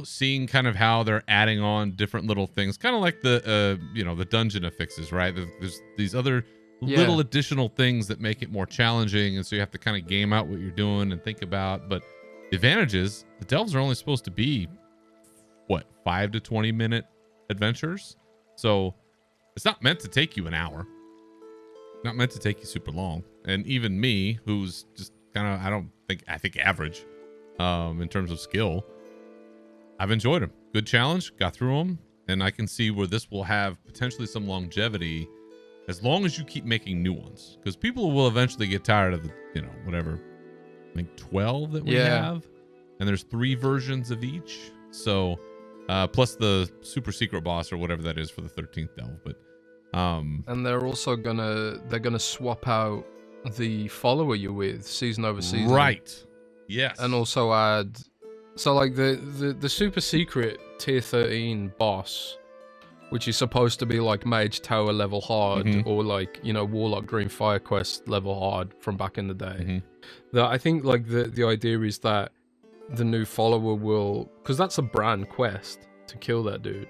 seeing kind of how they're adding on different little things, kind of like the the dungeon affixes, right? There's these other little additional things that make it more challenging, and so you have to kind of game out what you're doing and think about. But the advantage is the Delves are only supposed to be 5 to 20 minute adventures, so it's not meant to take you an hour, not meant to take you super long. And even me, who's just kind of I think average in terms of skill, I've enjoyed them. Good challenge, got through them, and I can see where this will have potentially some longevity as long as you keep making new ones, because people will eventually get tired of the whatever, I think 12 that we have, and there's 3 versions of each, so plus the super secret boss or whatever that is for the 13th delve. But and they're also gonna swap out the follower you're with season over season, right? Yes. And also add, so like the super secret tier 13 boss, which is supposed to be like Mage Tower level hard, or like Warlock Green Fire Quest level hard from back in the day. That I think like the idea is that the new follower will, because that's a brand quest to kill that dude.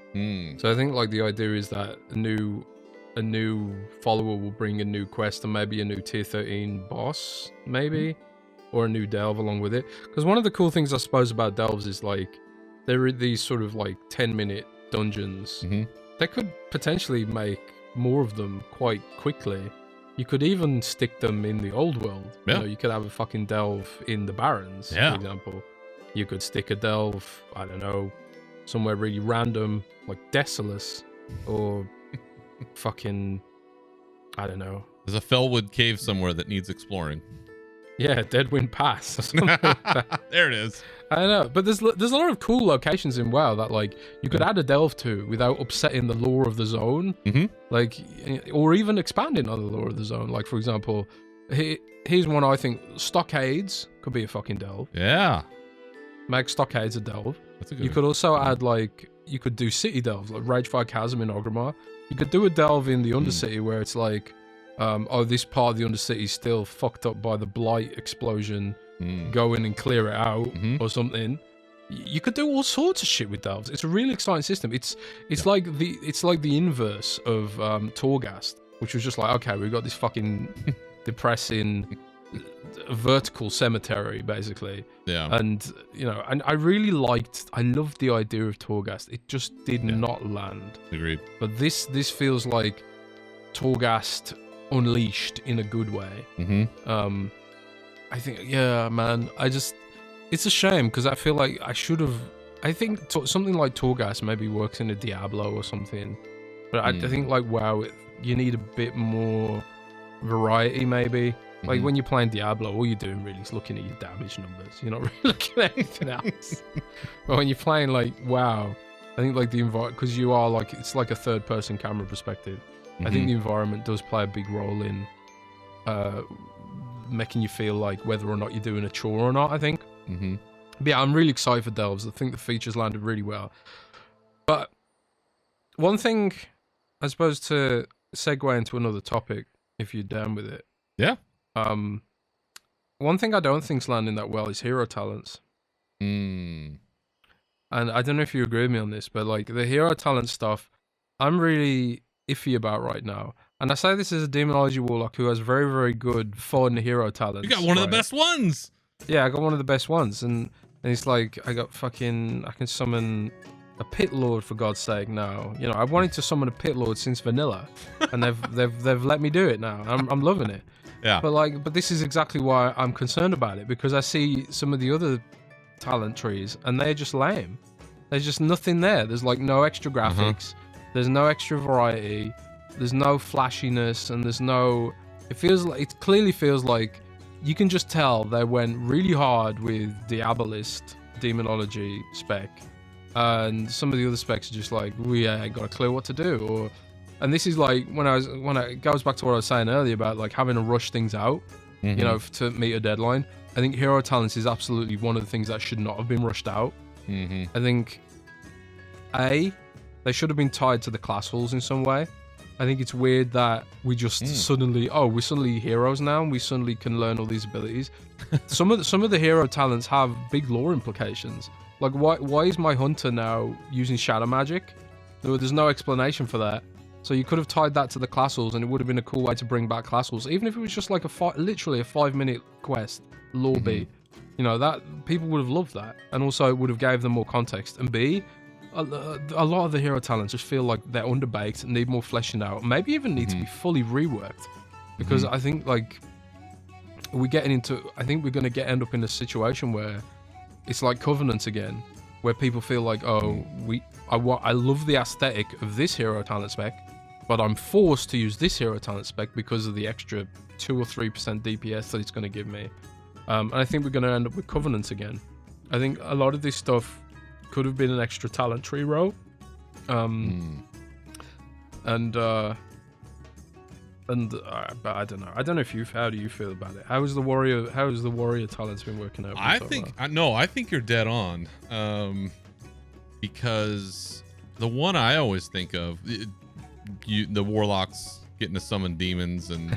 So I think like the idea is that a new follower will bring a new quest and maybe a new tier 13 boss, maybe, or a new delve along with it. Because one of the cool things I suppose about delves is like there are these sort of like 10-minute dungeons. They could potentially make more of them quite quickly. You could even stick them in the old world. You could have a fucking delve in the Barrens, for example. You could stick a delve, I don't know, somewhere really random, like Desolus, or fucking, I don't know. There's a Felwood cave somewhere that needs exploring. Yeah, Deadwind Pass or something like that. There it is. I know, but there's a lot of cool locations in WoW that like you could add a delve to without upsetting the lore of the zone, like, or even expanding on the lore of the zone. Like for example, here's one I think: Stockades could be a fucking delve. Yeah, Make Stockades a delve. that's a good. You could also add like you could do city delves like Ragefire Chasm in Orgrimmar. You could do a delve in the Undercity where it's like, oh, this part of the Undercity is still fucked up by the Blight explosion. Go in and clear it out or something. You could do all sorts of shit with delves. It's a really exciting system. It's like the inverse of Torghast, which was just like, okay, we've got this fucking depressing vertical cemetery basically. Yeah. And you know, and I loved the idea of Torghast. It just did not land. Agreed. But this feels like Torghast unleashed in a good way. I think, yeah, man. It's a shame because I feel like I should have. I think something like Torghast maybe works in a Diablo or something, but I think like WoW, you need a bit more variety maybe. Like when you're playing Diablo, all you're doing really is looking at your damage numbers. You're not really looking at anything else. But when you're playing like WoW, I think like the environment, because you are like, it's like a third-person camera perspective. I think the environment does play a big role in making you feel like whether or not you're doing a chore or not, I think. But yeah, I'm really excited for Delves. I think the features landed really well. But one thing, I suppose, to segue into another topic, if you're down with it. Yeah. One thing I don't think's landing that well is hero talents. And I don't know if you agree with me on this, but like the hero talent stuff, I'm really iffy about right now. And I say this as a Demonology Warlock who has very, very good fun hero talents. You got one of the best ones. Yeah, I got one of the best ones. And it's like, I can summon a Pit Lord for God's sake now. You know, I wanted to summon a Pit Lord since vanilla, and they've let me do it now. I'm loving it. Yeah. But this is exactly why I'm concerned about it, because I see some of the other talent trees and they're just lame. There's just nothing there. There's like no extra graphics. There's no extra variety. There's no flashiness, and there's no. It clearly feels like you can just tell they went really hard with Diabolist Demonology spec, and some of the other specs are just like, we ain't got a clue what to do. And this is like when it goes back to what I was saying earlier about like having to rush things out, you know, to meet a deadline. I think hero talents is absolutely one of the things that should not have been rushed out. I think they should have been tied to the class rules in some way. I think it's weird that we just we're suddenly heroes now and we suddenly can learn all these abilities. Some of the hero talents have big lore implications. Like why is my hunter now using shadow magic? There's no explanation for that. So you could have tied that to the class rules, and it would have been a cool way to bring back class rules, even if it was just like literally a 5-minute quest, lore beat. You know, that people would have loved that, and also it would have gave them more context. And B, a lot of the hero talents just feel like they're underbaked and need more fleshing out, maybe even need to be fully reworked, because I think like we're going to end up in a situation where it's like Covenant again, where people feel like, I love the aesthetic of this hero talent spec, but I'm forced to use this hero talent spec because of the extra 2 or 3% DPS that it's going to give me. And I think we're going to end up with Covenant again. I think a lot of this stuff could have been an extra talent tree row. But I don't know. I don't know how do you feel about it? How has the warrior talents been working out? I think you're dead on. Because the one I always think of, the warlocks getting to summon demons and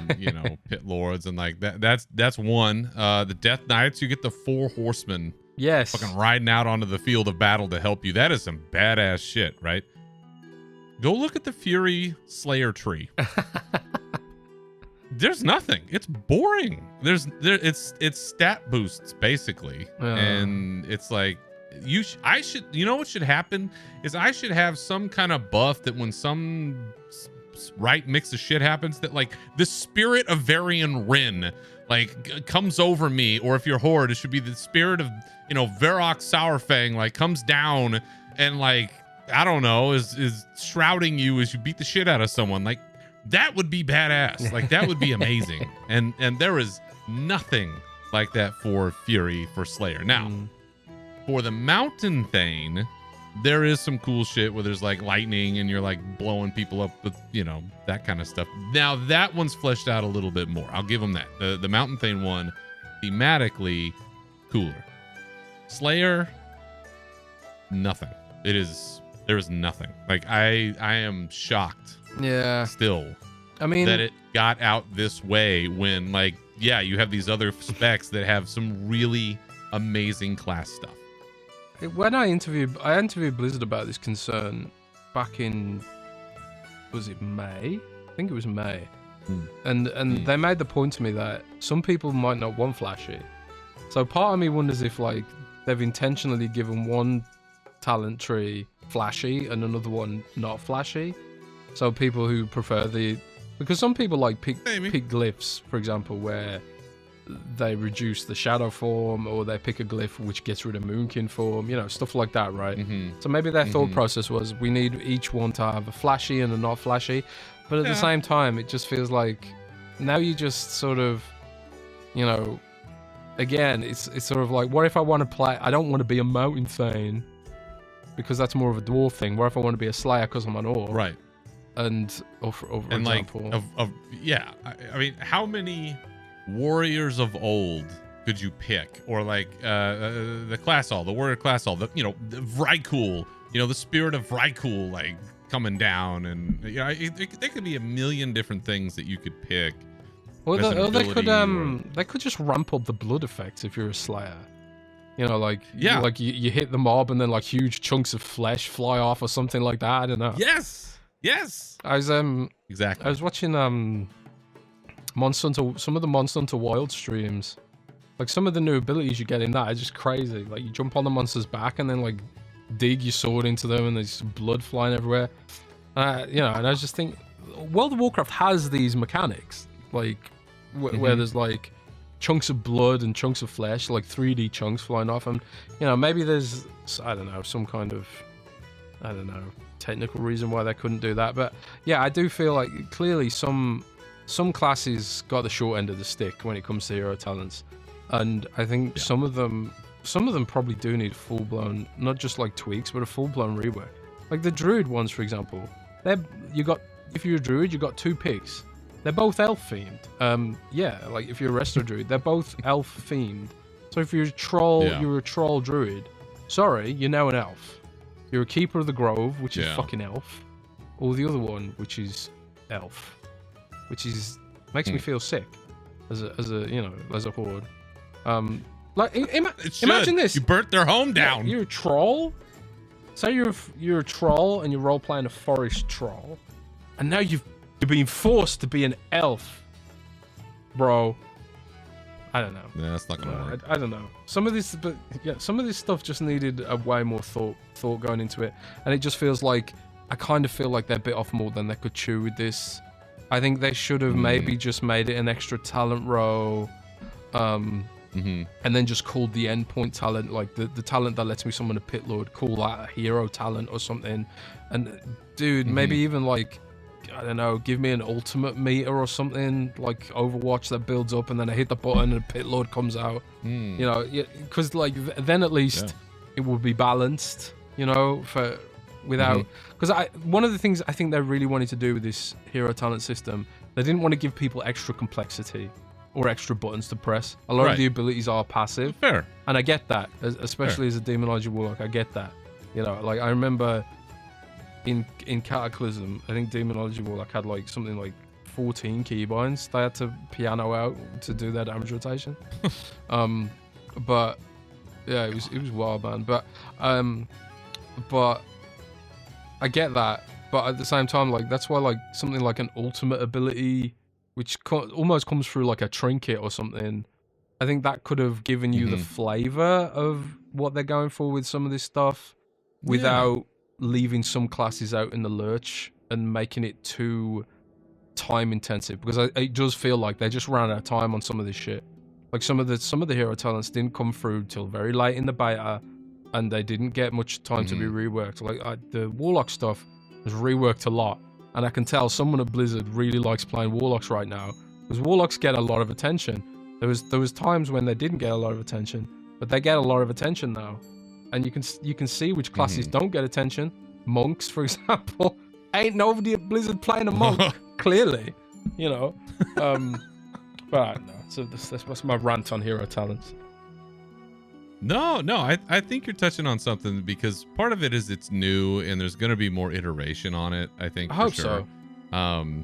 pit lords and like that's one. The Death Knights, you get the 4 horsemen. Yes. Fucking riding out onto the field of battle to help you. That is some badass shit, right? Go look at the Fury Slayer tree. There's nothing. It's boring. It's stat boosts basically, and it's like you know what should happen is I should have some kind of buff that when some right mix of shit happens, that like the spirit of Varian Wrynn like comes over me, or if you're Horde, it should be the spirit of Varrock Sourfang like comes down and like I don't know is shrouding you as you beat the shit out of someone. Like that would be badass. Like that would be amazing. and there is nothing like that for Fury for Slayer. Now, for the Mountain Thane, there is some cool shit where there's like lightning and you're like blowing people up with, you know, that kind of stuff. Now that one's fleshed out a little bit more. I'll give them that. The Mountain Thane one, thematically cooler. Slayer, nothing. There is nothing. Like I am shocked. Yeah. Still. I mean, that it got out this way when, like, yeah, you have these other specs that have some really amazing class stuff. When I interviewed Blizzard about this concern back in, was it May? I think it was May. And they made the point to me that some people might not want flashy. So part of me wonders if like they've intentionally given one talent tree flashy and another one not flashy. So people who prefer because some people like pick glyphs, for example, where they reduce the shadow form, or they pick a glyph which gets rid of Moonkin form, you know, stuff like that, right? So maybe their thought process was, we need each one to have a flashy and a not flashy, but at the same time, it just feels like now you just sort of, you know, again, it's sort of like, what if I want to play? I don't want to be a Mountain Thane because that's more of a dwarf thing. What if I want to be a Slayer because I'm an orc? Right. And for example, like yeah, I mean, how many warriors of old could you pick, or like the Classall, the warrior Classall, the, you know, the Vrykul, you know, the spirit of Vrykul, like coming down, and you know, there could be a million different things that you could pick. Well, they could just ramp up the blood effects if you're a Slayer. You know, like like you hit the mob and then like huge chunks of flesh fly off or something like that. I don't know. Yes. I was exactly. I was watching some of the Monster Hunter Wild streams. Like some of the new abilities you get in that are just crazy. Like you jump on the monster's back and then like dig your sword into them and there's blood flying everywhere. You know, and I was just thinking, World of Warcraft has these mechanics, like where there's like chunks of blood and chunks of flesh, like 3D chunks flying off, and you know, maybe there's, I don't know, some kind of, I don't know, technical reason why they couldn't do that. But yeah, I do feel like clearly some classes got the short end of the stick when it comes to hero talents, and I think some of them probably do need full-blown, not just like tweaks, but a full-blown rework. Like the druid ones, for example, if you're a druid, you got two picks. They're both elf themed. Yeah, like if you're a resto druid, they're both elf themed. So if you're a troll, you're a troll druid. Sorry, you're now an elf. You're a keeper of the grove, which is fucking elf, or the other one, which is elf, which is makes me feel sick as a you know, as a horde. Like imagine this: you burnt their home down. You're a troll. Say you're a troll and you're role playing a forest troll, and now you're being forced to be an elf, bro. I don't know. Yeah, that's not gonna work. I don't know. Some of this stuff just needed a way more thought going into it, and it just feels like I kind of feel like they bit off more than they could chew with this. I think they should have maybe just made it an extra talent row, and then just called the endpoint talent, like the talent that lets me summon a pit lord, call that a hero talent or something. And dude, maybe even like, I don't know, give me an ultimate meter or something like Overwatch that builds up and then I hit the button and a pit lord comes out. You know, because like then at least it would be balanced, you know, without, because one of the things I think they really wanted to do with this hero talent system, they didn't want to give people extra complexity or extra buttons to press. A lot of the abilities are passive. Fair. And I get that, especially as a Demonology Warlock, I get that. You know, like I remember in Cataclysm, I think Demonology Warlock had like something like 14 keybinds they had to piano out to do their damage rotation. But yeah, it was wild, man. But I get that. But at the same time, like that's why like something like an ultimate ability, which almost comes through like a trinket or something, I think that could have given you the flavor of what they're going for with some of this stuff without leaving some classes out in the lurch and making it too time intensive, because it does feel like they just ran out of time on some of this shit. Like some of the hero talents didn't come through till very late in the beta, and they didn't get much time to be reworked. Like the Warlock stuff was reworked a lot, and I can tell someone at Blizzard really likes playing Warlocks right now, because Warlocks get a lot of attention. There was times when they didn't get a lot of attention, but they get a lot of attention now, and you can see which classes don't get attention. Monks, for example, ain't nobody at Blizzard playing a monk. Clearly, you know. But I don't know. So that's my rant on hero talents. No, I think you're touching on something, because part of it is it's new and there's going to be more iteration on it. I think. I hope sure. so.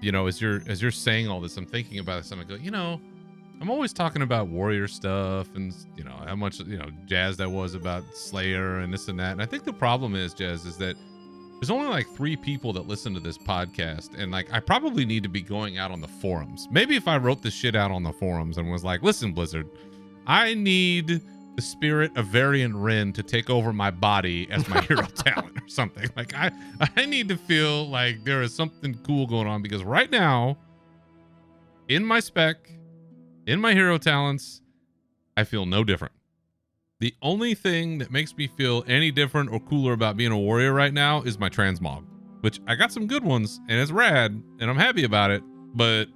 You know, as you're saying all this, I'm thinking about this. I'm like, you know, I'm always talking about warrior stuff and, you know, how much, you know, jazzed I was about Slayer and this and that. And I think the problem is, Jazz, is that there's only like 3 people that listen to this podcast. And like, I probably need to be going out on the forums. Maybe if I wrote this shit out on the forums and was like, listen, Blizzard, I need the spirit of Varian Wrynn to take over my body as my hero talent or something. Like, I need to feel like there is something cool going on, because right now, in my spec, in my hero talents, I feel no different. The only thing that makes me feel any different or cooler about being a warrior right now is my transmog, which I got some good ones and it's rad and I'm happy about it, but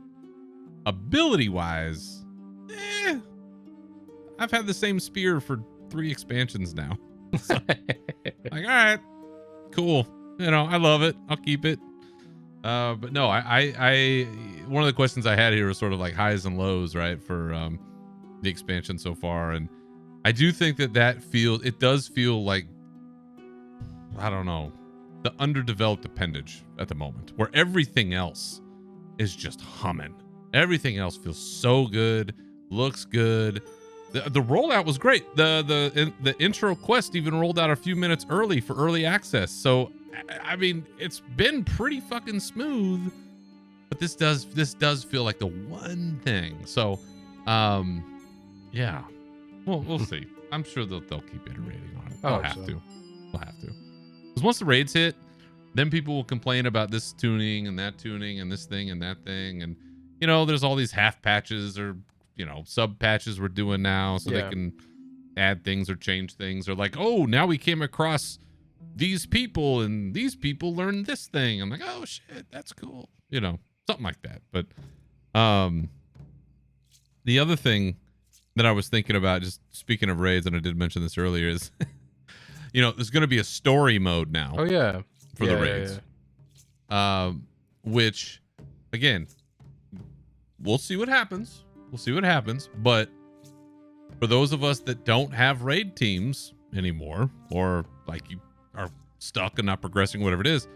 ability wise, I've had the same spear for 3 expansions now. So, like, all right, cool. You know, I love it. I'll keep it. But no, I one of the questions I had here was sort of like highs and lows, right, for the expansion so far, and I do think that it does feel like, I don't know, the underdeveloped appendage at the moment, where everything else is just humming. Everything else feels so good, looks good. The rollout was great. The intro quest even rolled out a few minutes early for early access. So, I mean, it's been pretty fucking smooth. But this does feel like the one thing. So, yeah. Well, we'll see. I'm sure they'll keep iterating on it. They'll have to. Because once the raids hit, then people will complain about this tuning and that tuning and this thing and that thing. And, you know, there's all these half patches or, you know, sub patches we're doing now, so they can add things or change things, or like, oh, now we came across these people and these people learned this thing. I'm like, oh shit, that's cool, you know, something like that. But the other thing that I was thinking about, just speaking of raids, and I did mention this earlier, is you know, there's going to be a story mode now. Oh yeah, for the raids. Which, again, we'll see what happens. But for those of us that don't have raid teams anymore, or like you are stuck and not progressing, whatever it is,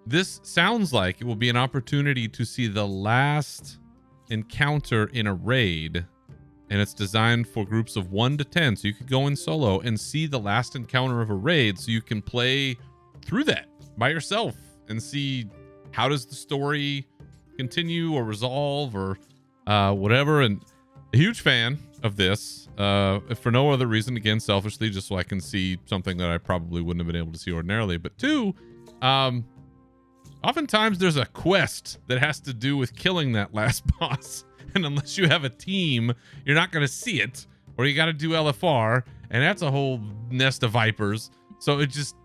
this sounds like it will be an opportunity to see the last encounter in a raid, and it's designed for groups of 1 to 10. So you could go in solo and see the last encounter of a raid, so you can play through that by yourself and see how does the story continue or resolve or whatever. And a huge fan of this, if for no other reason, again, selfishly, just so I can see something that I probably wouldn't have been able to see ordinarily. But 2, oftentimes there's a quest that has to do with killing that last boss, and unless you have a team, you're not going to see it, or you got to do LFR, and that's a whole nest of vipers. So it just,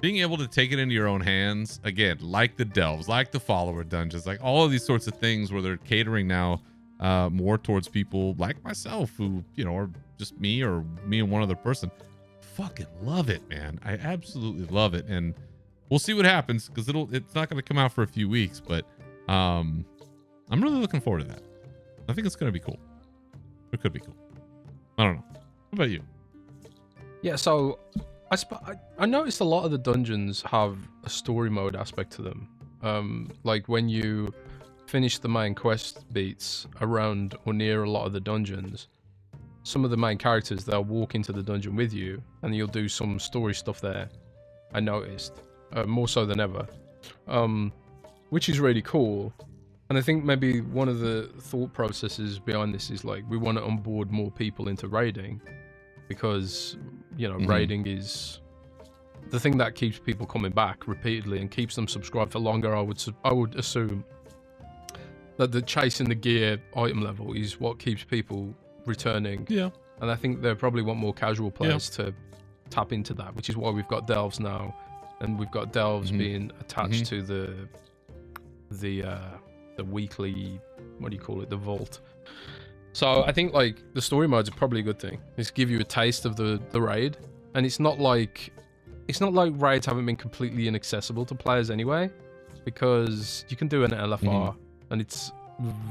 being able to take it into your own hands, again, like the delves, like the follower dungeons, like all of these sorts of things where they're catering now more towards people like myself who, you know, are just me or me and one other person. Fucking love it, man. I absolutely love it. And we'll see what happens, because it's not going to come out for a few weeks, but I'm really looking forward to that. I think it's going to be cool. It could be cool. I don't know. What about you? Yeah, so I noticed a lot of the dungeons have a story mode aspect to them. Like when you finish the main quest beats around or near a lot of the dungeons, some of the main characters, they'll walk into the dungeon with you and you'll do some story stuff there. I noticed more so than ever, which is really cool. And I think maybe one of the thought processes behind this is like, we want to onboard more people into raiding, because, you know, raiding is the thing that keeps people coming back repeatedly and keeps them subscribed for longer. I would assume that the chasing the gear item level is what keeps people returning. Yeah. And I think they probably want more casual players to tap into that, which is why we've got delves now, and we've got delves being attached to the weekly, what do you call it, the vault. So I think like the story modes are probably a good thing. It's give you a taste of the raid, and it's not like raids haven't been completely inaccessible to players anyway, because you can do an LFR and it's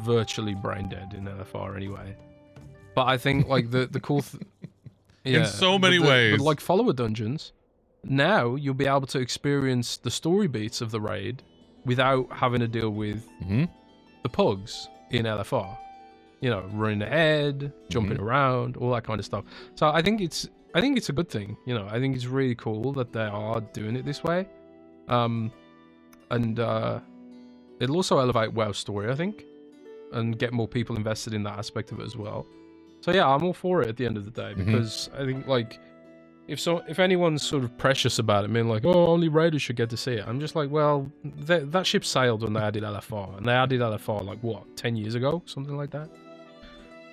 virtually brain dead in LFR anyway. But I think like the cool in so many ways, but like follower dungeons, now you'll be able to experience the story beats of the raid without having to deal with the pugs in LFR. You know, running ahead, jumping around, all that kind of stuff. So I think it's a good thing. You know, I think it's really cool that they are doing it this way. And it'll also elevate WoW's story, I think, and get more people invested in that aspect of it as well. So yeah, I'm all for it at the end of the day, because I think like if anyone's sort of precious about it, I mean like, oh, only raiders should get to see it. I'm just like, well, that ship sailed when they added LFR, and they added LFR like what, 10 years ago, something like that.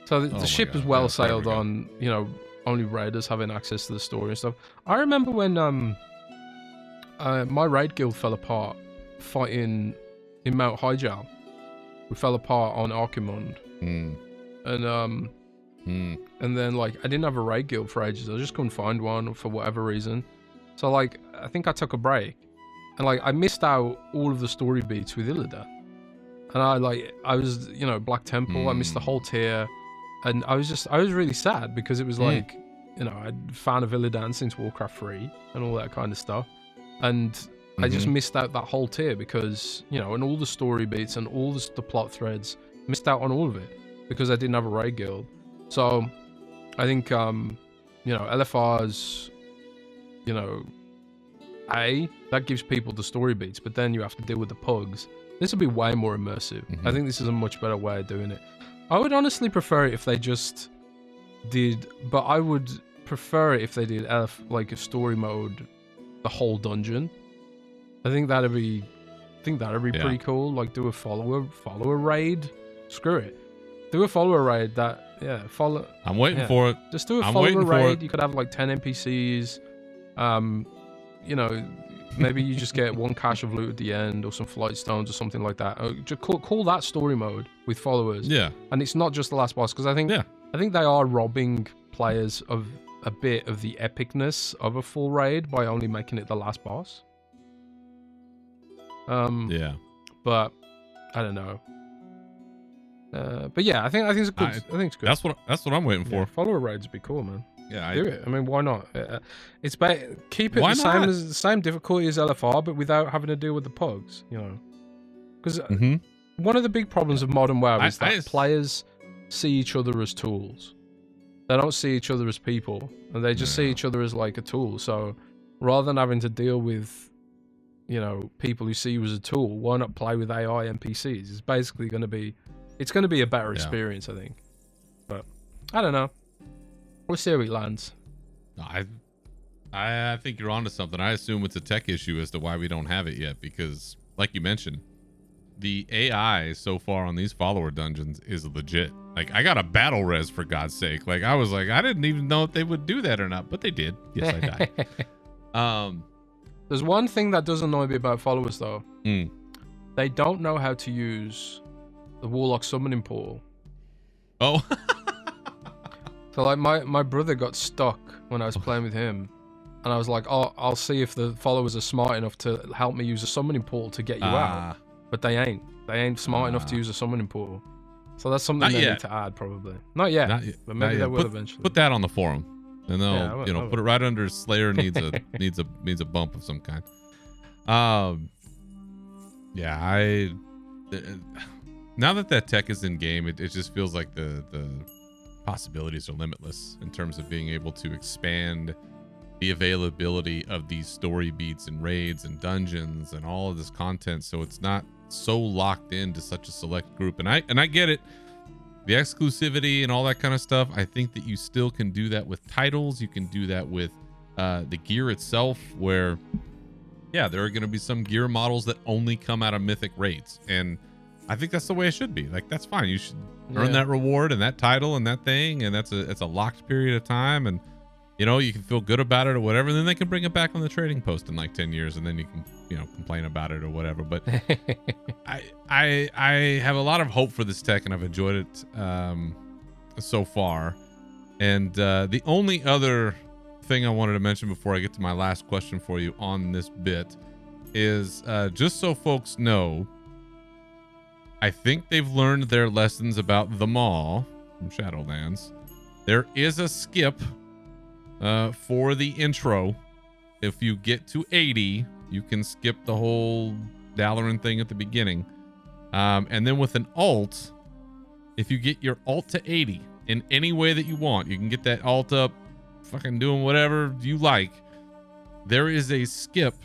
So the ship is well sailed on, you know, only raiders having access to the story and stuff. I remember when my raid guild fell apart fighting in Mount Hyjal. We fell apart on Archimond. And then like I didn't have a raid guild for ages. I just couldn't find one for whatever reason. So like I think I took a break, and like I missed out all of the story beats with Illidan. And I was, you know, Black Temple. I missed the whole tier. And I was really sad because it was like, you know, I'd fan of Illidan since Warcraft 3 and all that kind of stuff. And I just missed out that whole tier because, you know, and all the story beats and all the plot threads, missed out on all of it because I didn't have a raid guild. So I think, you know, LFR's, you know, that gives people the story beats, but then you have to deal with the pugs. This will be way more immersive. I think this is a much better way of doing it. I would honestly prefer it if they just did, but I would prefer it if they did like a story mode, the whole dungeon. I think that'd be pretty cool. Like do a follower raid. Screw it. Do a follower raid follow. I'm waiting for it. Just do a follower raid. You could have like 10 NPCs. You know, maybe you just get one cache of loot at the end or some flight stones or something like that. Just call that story mode with followers. Yeah. And it's not just the last boss, because I think they are robbing players of a bit of the epicness of a full raid by only making it the last boss. But I don't know. But yeah, I think it's good. I think it's good. That's what I'm waiting for. Follower raids would be cool, man. Yeah, do it. I mean, why not? It's keep it the same difficulty as LFR, but without having to deal with the pugs. You know, because one of the big problems of modern WoW is that players see each other as tools. They don't see each other as people, and they just see each other as like a tool. So rather than having to deal with, you know, people who see you as a tool, why not play with AI NPCs? It's basically going to be a better experience, I think. But I don't know. We'll see how it lands. I think you're onto something. I assume it's a tech issue as to why we don't have it yet, because like you mentioned, the AI so far on these follower dungeons is legit. Like I got a battle res, for God's sake. Like I was like, I didn't even know if they would do that or not, but they did. Yes, I died. There's one thing that does annoy me about followers though. They don't know how to use the Warlock summoning portal. Oh. So like my brother got stuck when I was playing with him, and I was like, oh, I'll see if the followers are smart enough to help me use a summoning portal to get you out. But they ain't smart enough to use a summoning portal. So that's something they need to add, probably. Not yet, but maybe they will eventually. Put that on the forum, and they'll put it right under Slayer needs a bump of some kind. Now that tech is in game, it just feels like the possibilities are limitless in terms of being able to expand the availability of these story beats and raids and dungeons and all of this content, so it's not so locked into such a select group. And I get it, the exclusivity and all that kind of stuff. I think that you still can do that with titles. You can do that with the gear itself, where there are going to be some gear models that only come out of mythic raids, and I think that's the way it should be. Like that's fine. You should earn that reward and that title and that thing, and it's a locked period of time, and you know, you can feel good about it or whatever, and then they can bring it back on the trading post in like 10 years, and then you can, you know, complain about it or whatever. But I have a lot of hope for this tech, and I've enjoyed it. so far. And the only other thing I wanted to mention before I get to my last question for you on this bit is just so folks know, I think they've learned their lessons about the Maw from Shadowlands. There is a skip for the intro. If you get to 80, you can skip the whole Dalaran thing at the beginning. And then with an alt, if you get your alt to 80 in any way that you want, you can get that alt up fucking doing whatever you like. There is a skip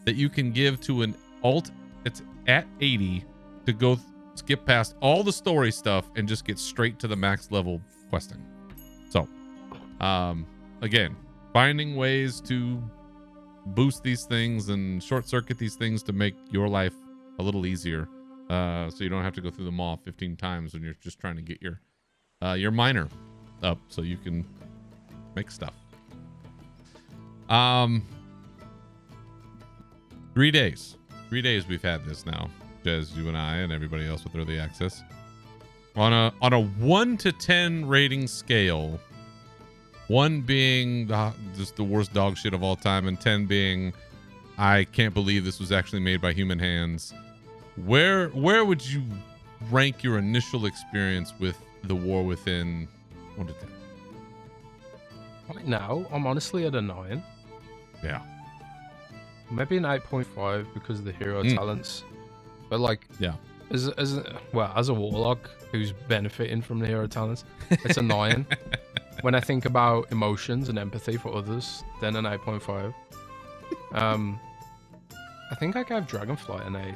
that you can give to an alt that's at 80 to go skip past all the story stuff and just get straight to the max level questing. So, again, finding ways to boost these things and short circuit these things to make your life a little easier, so you don't have to go through the Maw 15 times when you're just trying to get your miner up so you can make stuff. 3 days we've had this now, Jez, you and I and everybody else with early access. On a 1 to 10 rating scale, 1 being just the worst dog shit of all time, and 10 being I can't believe this was actually made by human hands. Where would you rank your initial experience with The War Within 1 to 10? Right now, I'm honestly at a 9. Yeah. Maybe an 8.5 because of the hero talents. But like, yeah, as a warlock who's benefiting from the hero talents, it's a 9. When I think about emotions and empathy for others, then an 8.5. I think I gave Dragonflight an 8.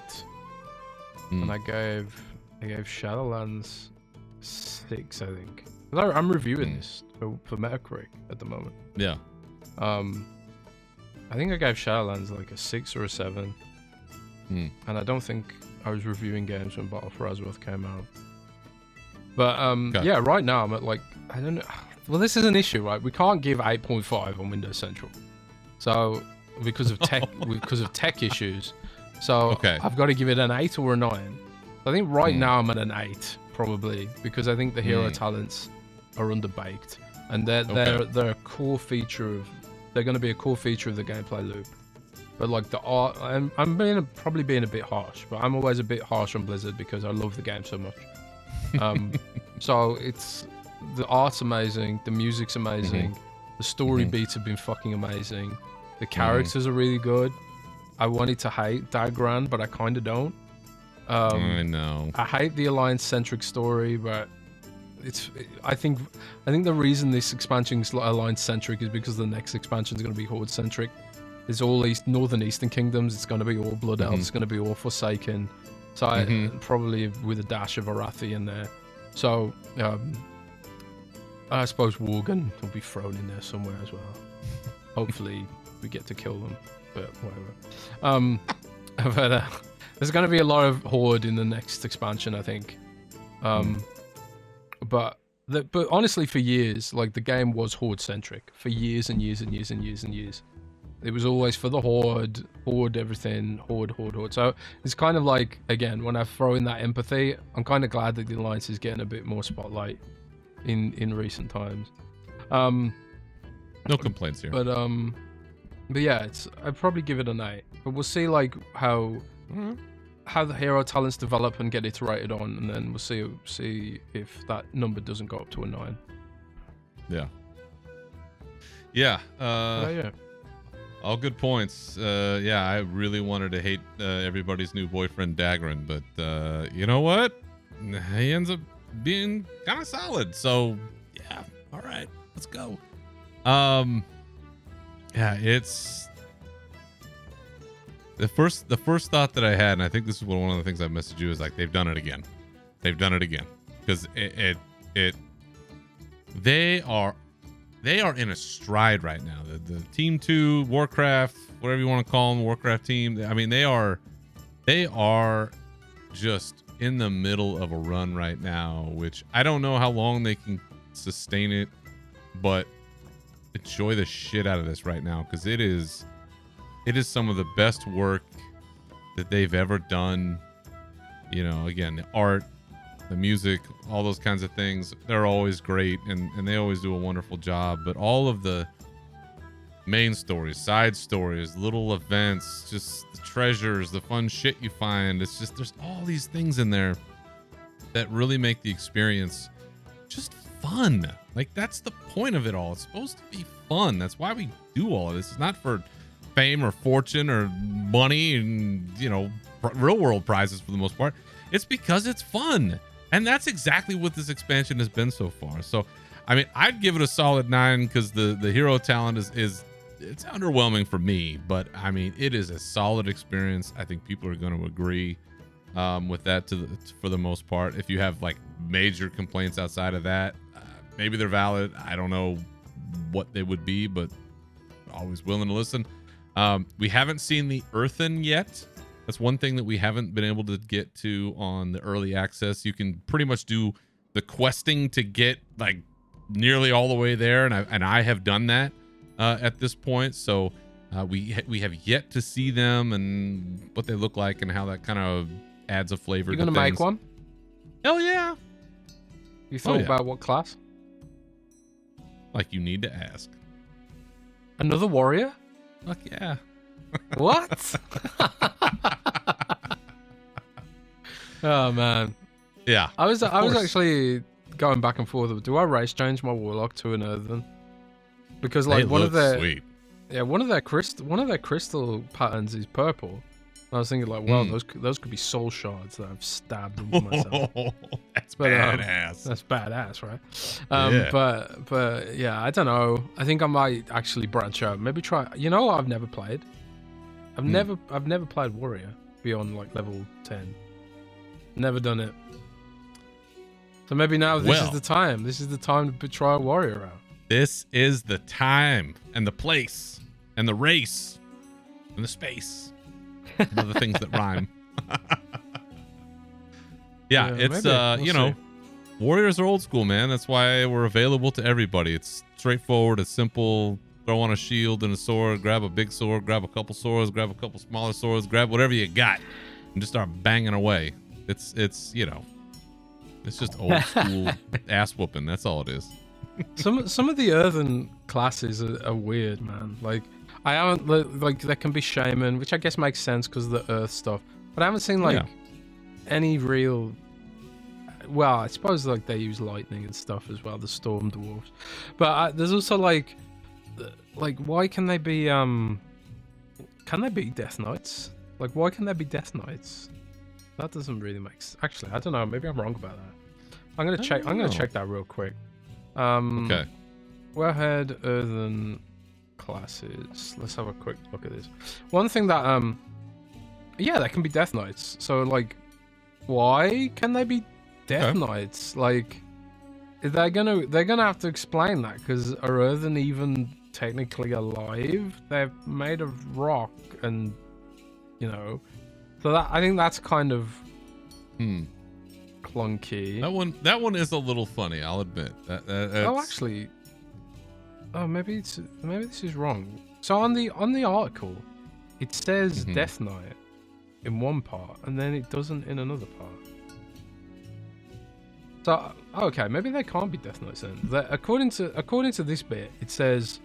And I gave Shadowlands 6, I think. I'm reviewing this for Metacritic at the moment. Yeah. I think I gave Shadowlands like a 6 or a 7. And I don't think I was reviewing games when Battle for Azeroth came out. But yeah, right now I'm at like, I don't know. Well, this is an issue, right? We can't give 8.5 on Windows Central. So because of tech issues. So I've got to give it an 8 or a 9. I think right now I'm at an 8 probably, because I think the hero talents are underbaked, and they're a core feature of. They're going to be a core feature of the gameplay loop. But like the art, I'm probably being a bit harsh, but I'm always a bit harsh on Blizzard because I love the game so much. So it's the art's amazing, the music's amazing, the story beats have been fucking amazing, the characters are really good. I wanted to hate Dagran, but I kind of don't. I know. I hate the Alliance-centric story, but I think the reason this expansion is Alliance-centric is because the next expansion is going to be Horde-centric. It's all northern eastern kingdoms. It's going to be all Blood Elves. It's going to be all Forsaken. So probably with a dash of Arathi in there. So I suppose Worgen will be thrown in there somewhere as well. Hopefully we get to kill them, but whatever. But there's going to be a lot of Horde in the next expansion, I think. But honestly, for years, like the game was Horde-centric for years and years and years and years and years. It was always for the Horde everything, Horde. So it's kind of like, again, when I throw in that empathy, I'm kind of glad that the Alliance is getting a bit more spotlight in recent times. No complaints here. But yeah, I'd probably give it an 8. But we'll see like how the hero talents develop and get iterated on, and then we'll see if that number doesn't go up to a 9. Yeah. Yeah. All good points. Yeah, I really wanted to hate everybody's new boyfriend Dagran, but you know what? He ends up being kind of solid. So yeah, all right, let's go. Yeah, it's the first thought that I had, and I think this is one of the things I messaged you, is like they've done it again. They've done it again because they are in a stride right now. The Team 2, Warcraft, whatever you want to call them, Warcraft team. I mean, they are just in the middle of a run right now, which I don't know how long they can sustain it, but enjoy the shit out of this right now because it is some of the best work that they've ever done. You know, again, the art, the music, all those kinds of things, they're always great, and they always do a wonderful job. But all of the main stories, side stories, little events, just the treasures, the fun shit you find, it's just, there's all these things in there that really make the experience just fun. Like, that's the point of it all. It's supposed to be fun. That's why we do all of this. It's not for fame or fortune or money and, you know, real world prizes for the most part. It's because it's fun. And that's exactly what this expansion has been so far. So, I mean, I'd give it a solid 9 because the hero talent is it's underwhelming for me, but I mean, it is a solid experience. I think people are going to agree with that for the most part. If you have like major complaints outside of that, maybe they're valid. I don't know what they would be, but always willing to listen. We haven't seen the Earthen yet. That's one thing that we haven't been able to get to on the early access. You can pretty much do the questing to get like nearly all the way there, and I have done that at this point. So we have yet to see them and what they look like and how that kind of adds a flavor. You're gonna make one? Hell yeah! You thought about what class? Like, you need to ask. Another warrior? Fuck yeah! What? Oh man. Yeah. I was actually going back and forth. Do I race change my warlock to an earthen? Because like one of their crystal patterns is purple. And I was thinking like, well, those could be soul shards that I've stabbed into myself. That's badass. That's badass, right? But yeah, I don't know. I think I might actually branch out. Maybe try. You know, I've never played. I've never played warrior beyond like level 10. Never done it. So maybe now this is the time. This is the time to try a warrior out. This is the time and the place and the race and the space and other things that rhyme. It's you know, warriors are old school, man. That's why we're available to everybody. It's straightforward. It's simple. Throw on a shield and a sword. Grab a big sword. Grab a couple swords. Grab a couple smaller swords. Grab whatever you got and just start banging away. It's you know, it's just old school ass whooping. That's all it is. Some of the earthen classes are weird, man. Like I haven't like there can be shaman, which I guess makes sense because of the earth stuff. But I haven't seen like any real. Well, I suppose like they use lightning and stuff as well, the storm dwarves. But there's also like why can they be death knights? Like why can they be death knights? That doesn't really make sense. Actually, I don't know. Maybe I'm wrong about that. I'm gonna check that real quick. Okay. Warhead earthen classes. Let's have a quick look at this. One thing that they can be death knights. So like, why can they be death knights? Like, they're gonna have to explain that because are earthen even technically alive? They're made of rock, and you know. So that I think that's kind of clunky. That one is a little funny, I'll admit. Maybe this is wrong. So on the article, it says Death Knight in one part, and then it doesn't in another part. So okay, maybe they can't be Death Knights then. According to this bit, it says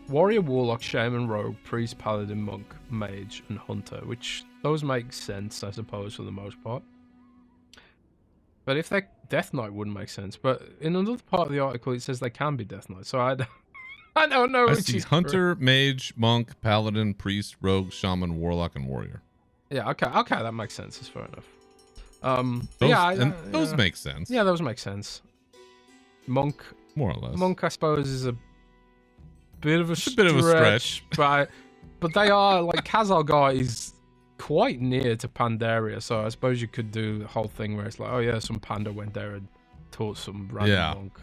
warrior, warlock, shaman, rogue, priest, paladin, monk, mage, and hunter, which those make sense, I suppose, for the most part. But if they're Death Knight, wouldn't make sense. But in another part of the article, it says they can be Death Knight. So I don't know. I see hunter, mage, monk, paladin, priest, rogue, shaman, warlock, and warrior. Yeah, okay, that makes sense. It's fair enough. Those make sense. Yeah, those make sense. Monk, more or less. Monk, I suppose, is a bit of a stretch. but they are like Khazalgar is quite near to Pandaria, so I suppose you could do the whole thing where it's like, oh yeah, some panda went there and taught some random monk.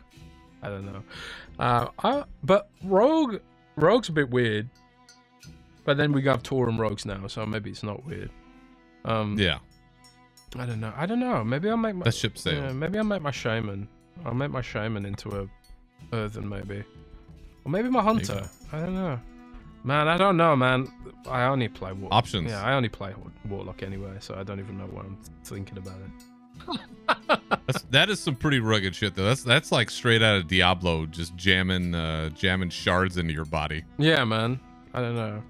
I don't know. But Rogue's a bit weird. But then we have Tauren rogues now, so maybe it's not weird. I don't know. Maybe I'll make my ship sailed. Yeah, maybe I'll make my shaman. I'll make my shaman into a earthen, maybe. Or maybe my hunter. I don't know. Man, I don't know, man. I only play Warlock. Options. Yeah, I only play Warlock anyway, so I don't even know what I'm thinking about it. That is some pretty rugged shit, though. That's like straight out of Diablo, just jamming shards into your body. Yeah, man. I don't know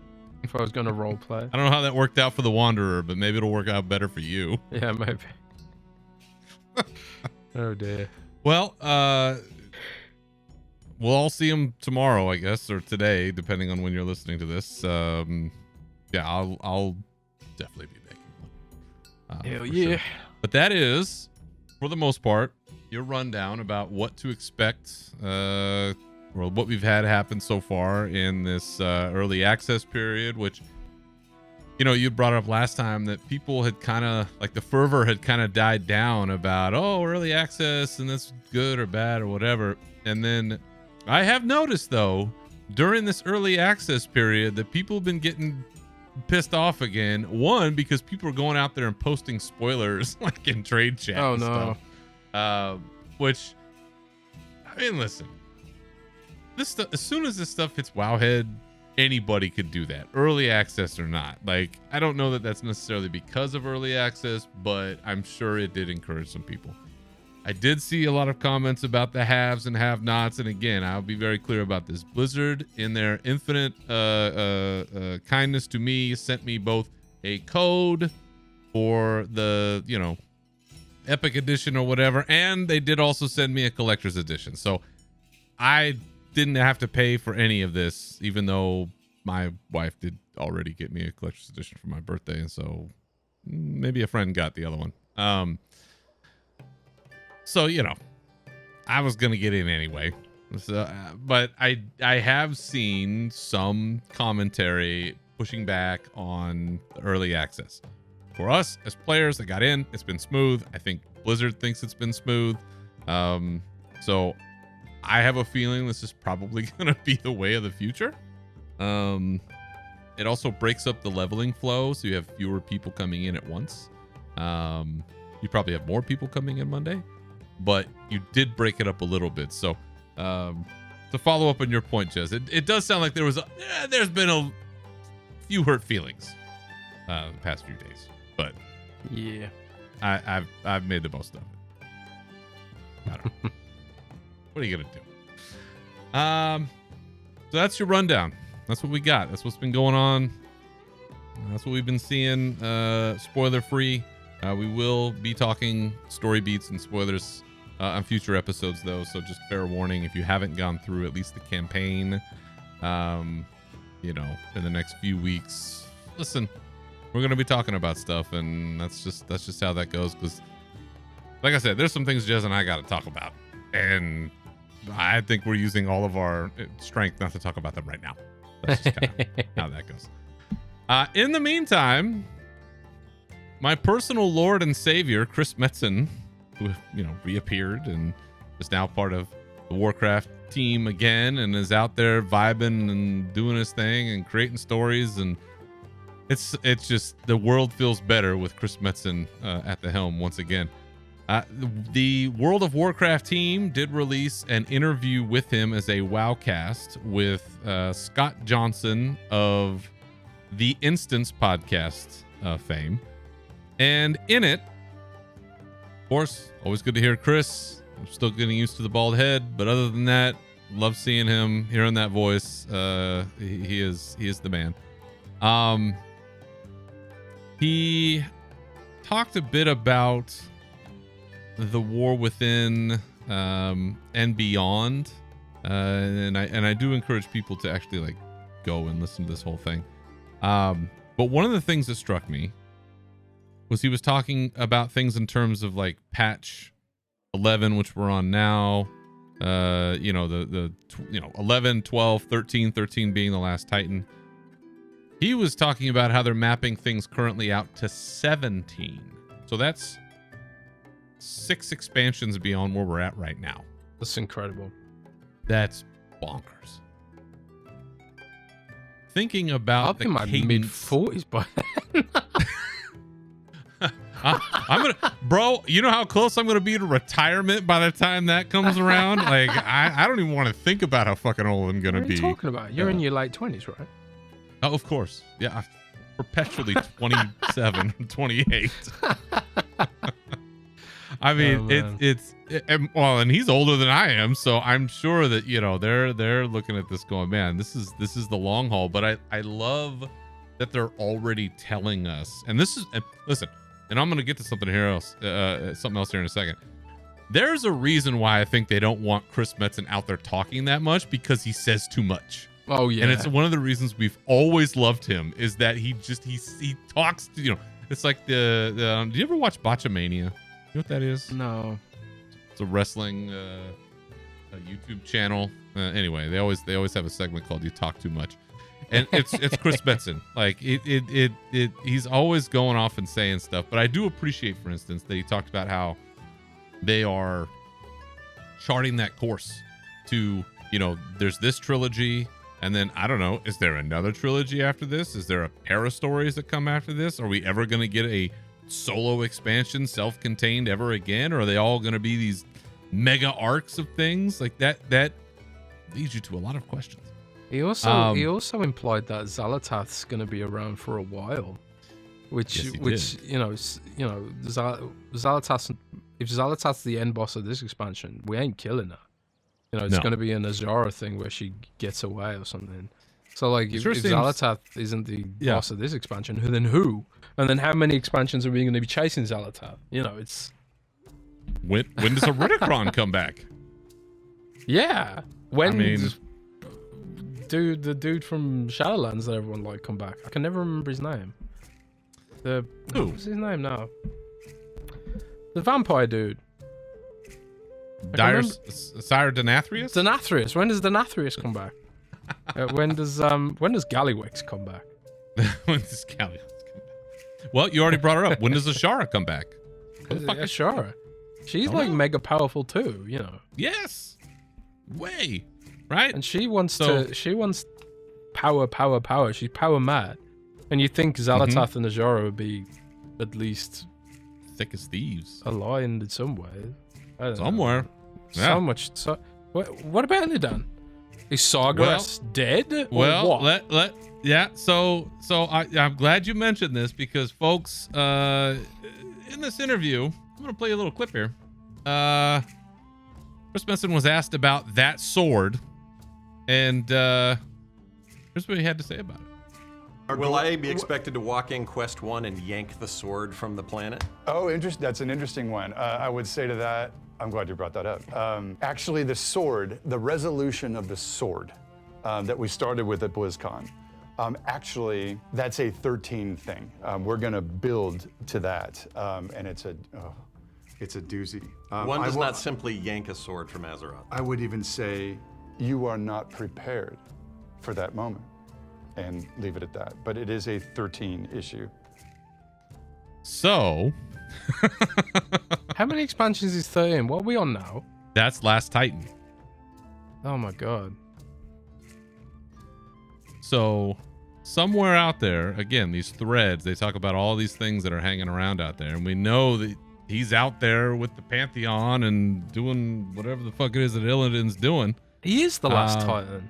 if I was gonna role play. I don't know how that worked out for the Wanderer, but maybe it'll work out better for you. Yeah, maybe. Oh dear. Well, we'll all see him tomorrow, I guess, or today, depending on when you're listening to this. Yeah, I'll definitely be making one. Hell yeah. Sure. But that is, for the most part, your rundown about what to expect, or what we've had happen so far in this early access period, which, you know, you brought up last time that people had kind of, like, the fervor had kind of died down about, oh, early access and that's good or bad or whatever. And then I have noticed, though, during this early access period that people have been getting pissed off again. One, because people are going out there and posting spoilers like in trade chat. Oh, and no. Stuff. Which, I mean, listen, this stuff, as soon as this stuff hits Wowhead, anybody could do that, early access or not. Like, I don't know that that's necessarily because of early access, but I'm sure it did encourage some people. I did see a lot of comments about the haves and have-nots, and again, I'll be very clear about this. Blizzard, in their infinite kindness to me, sent me both a code for the, you know, Epic Edition or whatever, and they did also send me a collector's edition. So I didn't have to pay for any of this, even though my wife did already get me a collector's edition for my birthday, and so maybe a friend got the other one. So, you know, I was going to get in anyway. So, but I have seen some commentary pushing back on early access. For us as players that got in, it's been smooth. I think Blizzard thinks it's been smooth. So I have a feeling this is probably going to be the way of the future. It also breaks up the leveling flow, so you have fewer people coming in at once. You probably have more people coming in Monday, but you did break it up a little bit. So to follow up on your point, Jez, it does sound like there's been a few hurt feelings the past few days, but yeah, I've made the most of it. I don't know. What are you gonna do? So that's your rundown. That's what we got. That's what's been going on. That's what we've been seeing. Spoiler free. We will be talking story beats and spoilers on future episodes, though. So just fair warning, if you haven't gone through at least the campaign, you know, in the next few weeks, listen, we're gonna be talking about stuff, and that's just how that goes. Because, like I said, there's some things Jez and I got to talk about, and I think we're using all of our strength not to talk about them right now. That's just kind of how that goes. In the meantime, my personal lord and savior, Chris Metzen, who, you know, reappeared and is now part of the Warcraft team again and is out there vibing and doing his thing and creating stories, and it's just, the world feels better with Chris Metzen at the helm once again. The World of Warcraft team did release an interview with him as a Wowcast with Scott Johnson of the Instance podcast fame. And in it, of course, always good to hear Chris. I'm still getting used to the bald head, but other than that, love seeing him, hearing that voice. He is the man. He talked a bit about the war within and beyond, and I do encourage people to actually like go and listen to this whole thing. But one of the things that struck me was he was talking about things in terms of like patch 11, which we're on now, you know, the 11, 12, 13 being the last Titan. He was talking about how they're mapping things currently out to 17. So that's 6 expansions beyond where we're at right now. That's incredible. That's bonkers. Thinking about I'll be in my mid-40s by then. I'm gonna, bro, you know how close I'm gonna be to retirement by the time that comes around? Like, I don't even want to think about how fucking old I'm gonna be. What are you talking about? You're in your late 20s, right? Oh, of course. Yeah, I'm perpetually 27, 28. I mean, man. well, and he's older than I am, so I'm sure that they're looking at this going, man, this is the long haul. But I love that they're already telling us, and this is listen, and I'm gonna get to something else here in a second. There's a reason why I think they don't want Chris Metzen out there talking that much, because he says too much. Oh yeah, and it's one of the reasons we've always loved him, is that he talks to, it's like do you ever watch Botchamania? You know what that is? No. It's a wrestling a YouTube channel. Anyway, they always have a segment called "You Talk Too Much," and it's Chris Metzen. Like he's always going off and saying stuff. But I do appreciate, for instance, that he talked about how they are charting that course to, there's this trilogy, and then I don't know, is there another trilogy after this? Is there a pair of stories that come after this? Are we ever going to get a solo expansion, self-contained ever again? Or are they all going to be these mega arcs of things like that leads you to a lot of questions? He also implied that Xal'atath's going to be around for a while, which Xal'atath. If Xal'atath's the end boss of this expansion, we ain't killing her. It's going to be an Azara thing where she gets away or something. So, like, if Xal'atath isn't the boss of this expansion, then who? And then how many expansions are we going to be chasing Xal'atath? It's... When does a Ridicron come back? Yeah. When the dude from Shadowlands that everyone come back? I can never remember his name. Who? What's his name now? The vampire dude. Sire Denathrius? Denathrius. When does Denathrius come back? When does Gallywix come back? When does Gallywix come back? Well, you already brought her up. When does Azshara come back? Azshara. She's mega powerful too, Yes. Way. Right? And she wants power. She's power mad. And you think Xal'atath and Azshara would be at least thick as thieves, aligned in some way. I don't Somewhere. know. So much. What about Illidan? Is Sargeras dead? Or well, what? So I'm glad you mentioned this, because folks, in this interview, I'm gonna play a little clip here. Chris Metzen was asked about that sword, and here's what he had to say about it. Will I be expected to walk in Quest 1 and yank the sword from the planet? Oh, that's an interesting one. I would say to that, I'm glad you brought that up. Actually, the sword, the resolution of the sword that we started with at BlizzCon, actually, that's a 13 thing. We're going to build to that, and it's a doozy. One does not simply yank a sword from Azeroth. I would even say you are not prepared for that moment, and leave it at that. But it is a 13 issue. So, how many expansions is 13? What are we on now? That's Last Titan. Oh my god. So, somewhere out there, again, these threads, they talk about all these things that are hanging around out there, and we know that he's out there with the Pantheon and doing whatever the fuck it is that Illidan's doing. He is the last Titan.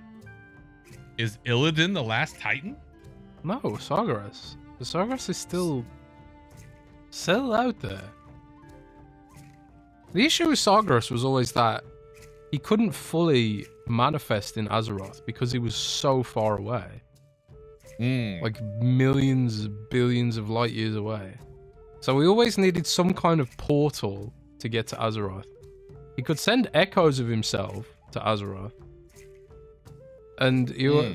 Is Illidan the last Titan? No, Sargeras. The Sargeras is still out there. The issue with Sargeras was always that he couldn't fully manifest in Azeroth because he was so far away. Like millions, billions of light years away. So we always needed some kind of portal to get to Azeroth. He could send echoes of himself to Azeroth. And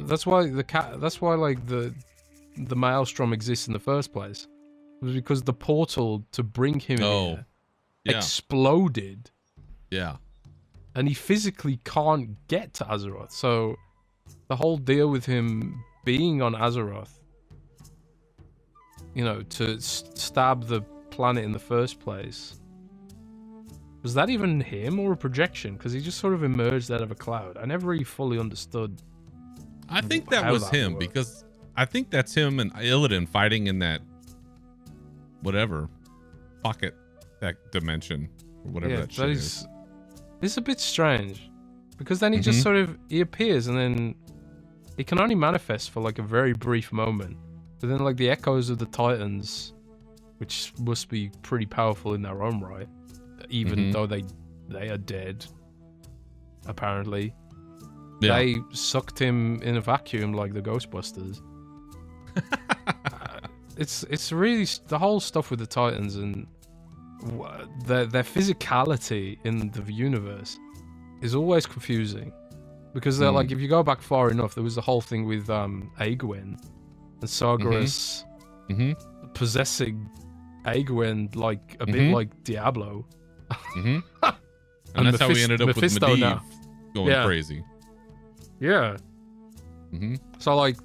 that's why the Maelstrom exists in the first place. It was because the portal to bring him here exploded. Yeah. And he physically can't get to Azeroth. So the whole deal with him being on Azeroth, to stab the planet in the first place, was that even him or a projection? Because he just sort of emerged out of a cloud. I never really fully understood. I think that was him, because I think that's him and Illidan fighting in that whatever pocket, that dimension, or whatever that shit is. It's a bit strange, because then he just sort of appears, and then he can only manifest for like a very brief moment. But then like the echoes of the Titans, which must be pretty powerful in their own right, even though they are dead. Apparently, Yeah. they sucked him in a vacuum like the Ghostbusters. It's really the whole stuff with the Titans and their physicality in the universe is always confusing, because they're like, if you go back far enough, there was the whole thing with Aegwynn and Sargeras possessing Aegwynn like a bit like Diablo. And that's how we ended up with Mephisto Medivh now. going crazy. Yeah. So like,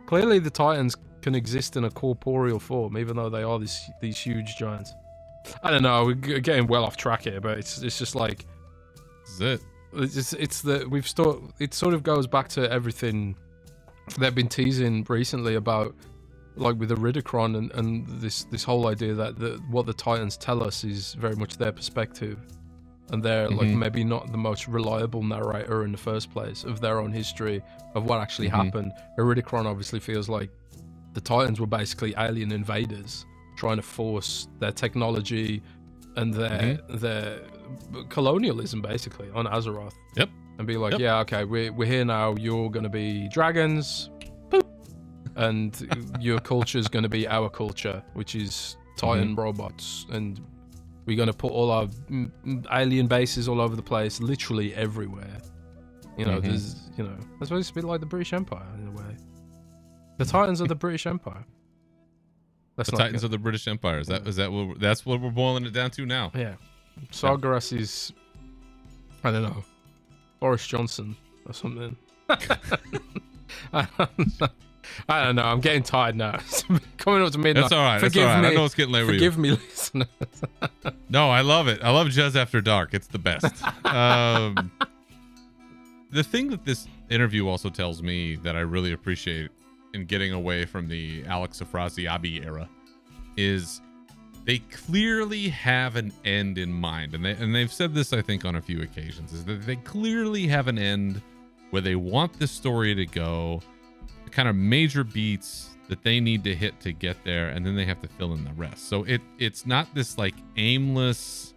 clearly the Titans can exist in a corporeal form, even though they are these huge giants. I don't know. We're getting well off track here, but it's just like, This is it. it sort of goes back to everything they've been teasing recently about, like with the Ridicron and this whole idea that what the Titans tell us is very much their perspective, and they're like maybe not the most reliable narrator in the first place of their own history of what actually happened. Iridicron obviously feels like the Titans were basically alien invaders trying to force their technology and their colonialism basically on Azeroth. Yep. And be like, yeah, okay, we're here now. You're gonna be dragons, boop, and your culture's gonna be our culture, which is Titan robots, and we're gonna put all our alien bases all over the place, literally everywhere. There's, that's supposed to be like the British Empire in a way. The Titans are the British Empire. That's The Titans of the British Empire. Is that that's what we're boiling it down to now? Yeah. Sargeras is, I don't know, Boris Johnson or something. I don't know. I'm getting tired now. It's coming up to midnight. That's all right. Forgive that's all right. me. I know it's getting late for you. Forgive me, listeners. No, I love it. I love Jazz After Dark. It's the best. The thing that this interview also tells me that I really appreciate in getting away from the Alex Afrasiabi era is they clearly have an end in mind. And they've said this, I think, on a few occasions, is that they clearly have an end where they want this story to go, the kind of major beats that they need to hit to get there, and then they have to fill in the rest. So it's not this like aimless,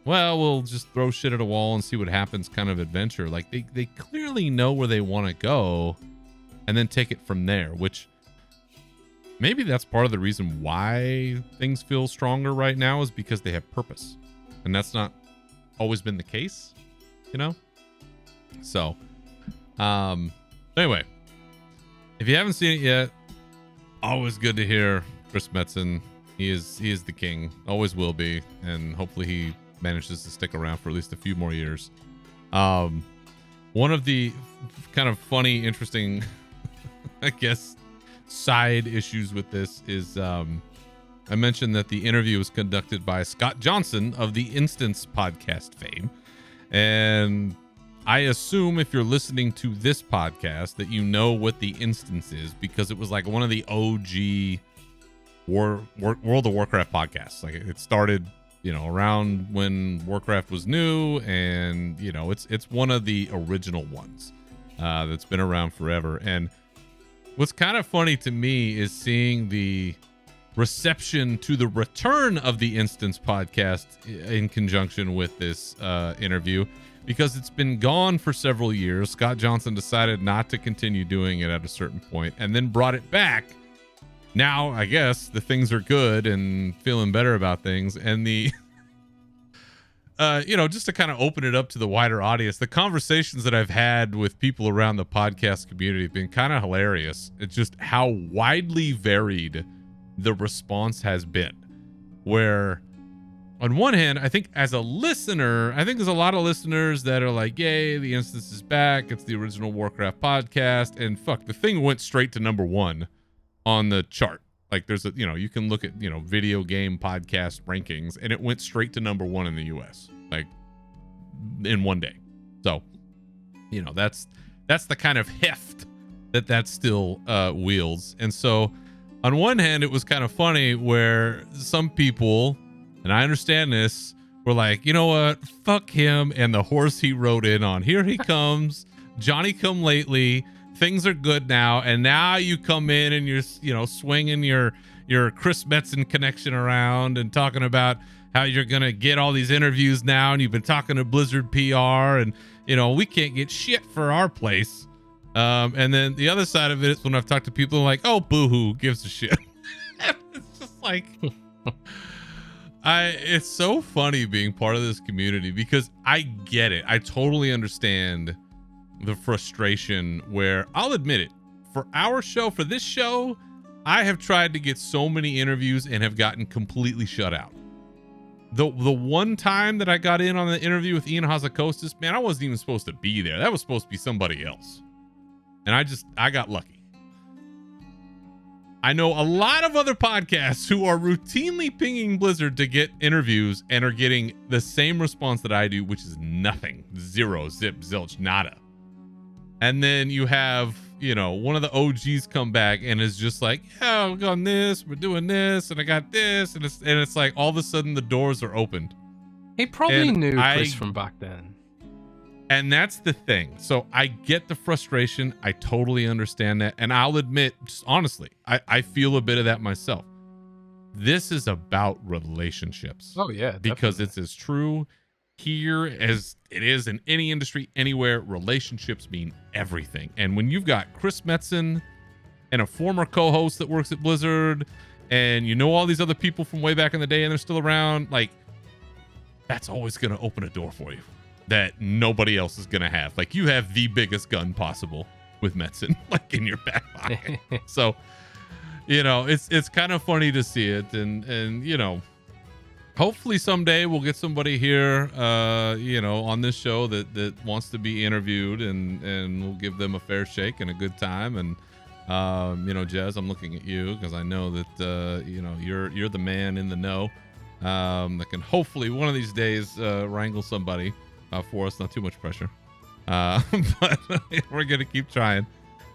well, we'll just throw shit at a wall and see what happens kind of adventure. Like they clearly know where they want to go and then take it from there, which maybe that's part of the reason why things feel stronger right now, is because they have purpose. And that's not always been the case, So, anyway, if you haven't seen it yet, always good to hear Chris Metzen. He is the king, always will be, and hopefully he manages to stick around for at least a few more years. One of the kind of funny, interesting, I guess, side issues with this is I mentioned that the interview was conducted by Scott Johnson of the Instance podcast fame, and I assume if you're listening to this podcast that you know what the Instance is, because it was like one of the OG World of Warcraft podcasts. Like it started, around when Warcraft was new, and it's one of the original ones that's been around forever. And what's kind of funny to me is seeing the reception to the return of the Instance podcast in conjunction with this interview, because it's been gone for several years. Scott Johnson decided not to continue doing it at a certain point and then brought it back. Now, I guess the things are good and feeling better about things. And the, just to kind of open it up to the wider audience, the conversations that I've had with people around the podcast community have been kind of hilarious. It's just how widely varied the response has been. Where, on one hand, I think as a listener, I think there's a lot of listeners that are like, yay, the Instance is back. It's the original Warcraft podcast. And fuck, the thing went straight to #1 on the chart. Like there's you can look at, video game podcast rankings, and it went straight to #1 in the US, like in one day. So, that's the kind of heft that still wields. And so on one hand, it was kind of funny where some people, and I understand this, were like, you know what, fuck him and the horse he rode in on. Here he comes, Johnny come lately. Things are good now, and now you come in and you're swinging your your Chris Metzen connection around and talking about how you're going to get all these interviews now. And you've been talking to Blizzard PR and, you know, we can't get shit for our place. And then the other side of it is when I've talked to people like, oh, boohoo, gives a shit. It's just like, it's so funny being part of this community because I get it. I totally understand the frustration where I'll admit it. For our show, for this show, I have tried to get so many interviews and have gotten completely shut out. The one time that I got in on the interview with Ian Hazzikostas, man, I wasn't even supposed to be there. That was supposed to be somebody else. And I got lucky. I know a lot of other podcasts who are routinely pinging Blizzard to get interviews and are getting the same response that I do, which is nothing. Zero, zip, zilch, nada. And then you have, you know, one of the OGs come back and is just like, yeah, we're on this, we're doing this, and I got this, and it's like all of a sudden the doors are opened. He probably knew Chris from back then. And that's the thing. So I get the frustration. I totally understand that. And I'll admit, just honestly, I feel a bit of that myself. This is about relationships. Oh, yeah. Because definitely. it's as true here as it is in any industry, anywhere. Relationships mean everything. And when you've got Chris Metzen and a former co-host that works at Blizzard, and you know all these other people from way back in the day and they're still around, like, that's always going to open a door for you that nobody else is going to have. Like, you have the biggest gun possible with Metzen, like, in your back pocket. So, you know, it's kind of funny to see it. And, you know, hopefully someday we'll get somebody here, you know, on this show that wants to be interviewed, and we'll give them a fair shake and a good time. And, you know, Jez, I'm looking at you because I know that, you know, you're the man in the know, that can hopefully one of these days, wrangle somebody for us. Not too much pressure. But we're going to keep trying,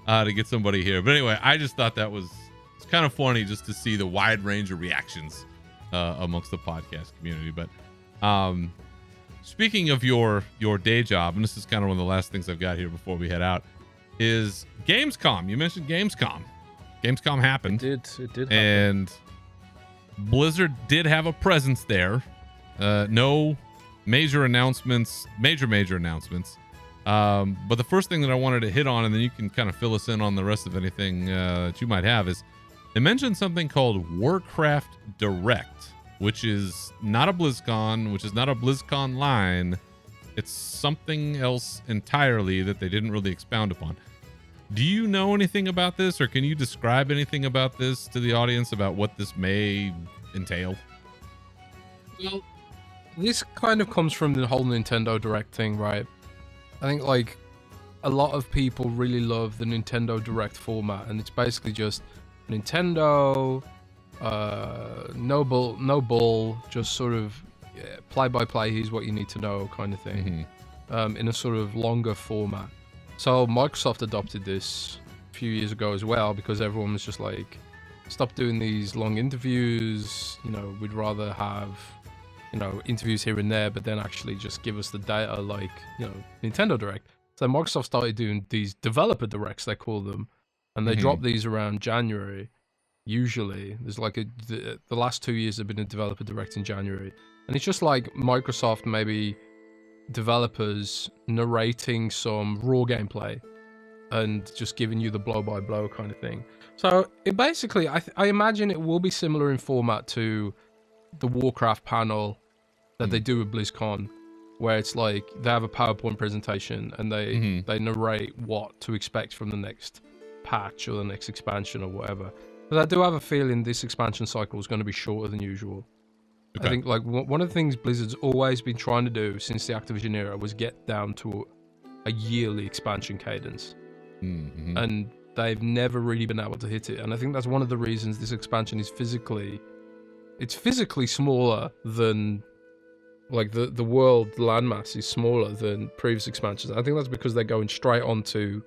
to get somebody here. But anyway, I just thought it's kind of funny just to see the wide range of reactions amongst the podcast community. But speaking of your day job, and this is kind of one of the last things I've got here before we head out, is Gamescom. You mentioned Gamescom. Gamescom happened. It did happen. And Blizzard did have a presence there. No major announcements, major announcements. But the first thing that I wanted to hit on, and then you can kind of fill us in on the rest of anything that you might have, is they mentioned something called Warcraft Direct, which is not a BlizzCon, which is not a BlizzCon line. It's something else entirely that they didn't really expound upon. Do you know anything about this, or can you describe anything about this to the audience about what this may entail? Well, this kind of comes from the whole Nintendo Direct thing, right? I think, like, a lot of people really love the Nintendo Direct format, and it's basically just Nintendo, no bull, just sort of play by play, here's what you need to know kind of thing, in a sort of longer format. So Microsoft adopted this a few years ago as well, because everyone was just like, stop doing these long interviews, you know, we'd rather have, you know, interviews here and there, but then actually just give us the data like, you know, Nintendo Direct. So Microsoft started doing these developer directs, they call them, and they drop these around January. Usually, there's like the last 2 years have been a developer direct in January, and it's just like Microsoft, maybe developers narrating some raw gameplay and just giving you the blow by blow kind of thing. So it basically, I imagine it will be similar in format to the Warcraft panel that they do with BlizzCon, where it's like they have a PowerPoint presentation and they narrate what to expect from the next patch or the next expansion or whatever. But I do have a feeling this expansion cycle is going to be shorter than usual. Okay. I think like one of the things Blizzard's always been trying to do since the Activision era was get down to a yearly expansion cadence. And they've never really been able to hit it. And I think that's one of the reasons this expansion is physically smaller than, like, the world landmass is smaller than previous expansions. I think that's because they're going straight on to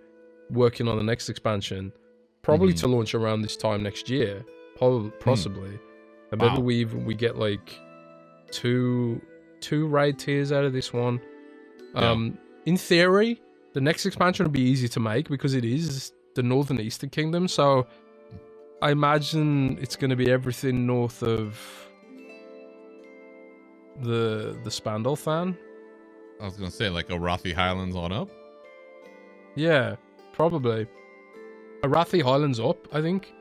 working on the next expansion, probably to launch around this time next year, possibly. And maybe we get like two raid tiers out of this one. In theory, the next expansion will be easy to make because it is the Northern Eastern Kingdom. So I imagine it's going to be everything north of the Spandalfan. I was gonna say like Arathi Highlands on up. Yeah, probably. Arathi Highlands up, I think.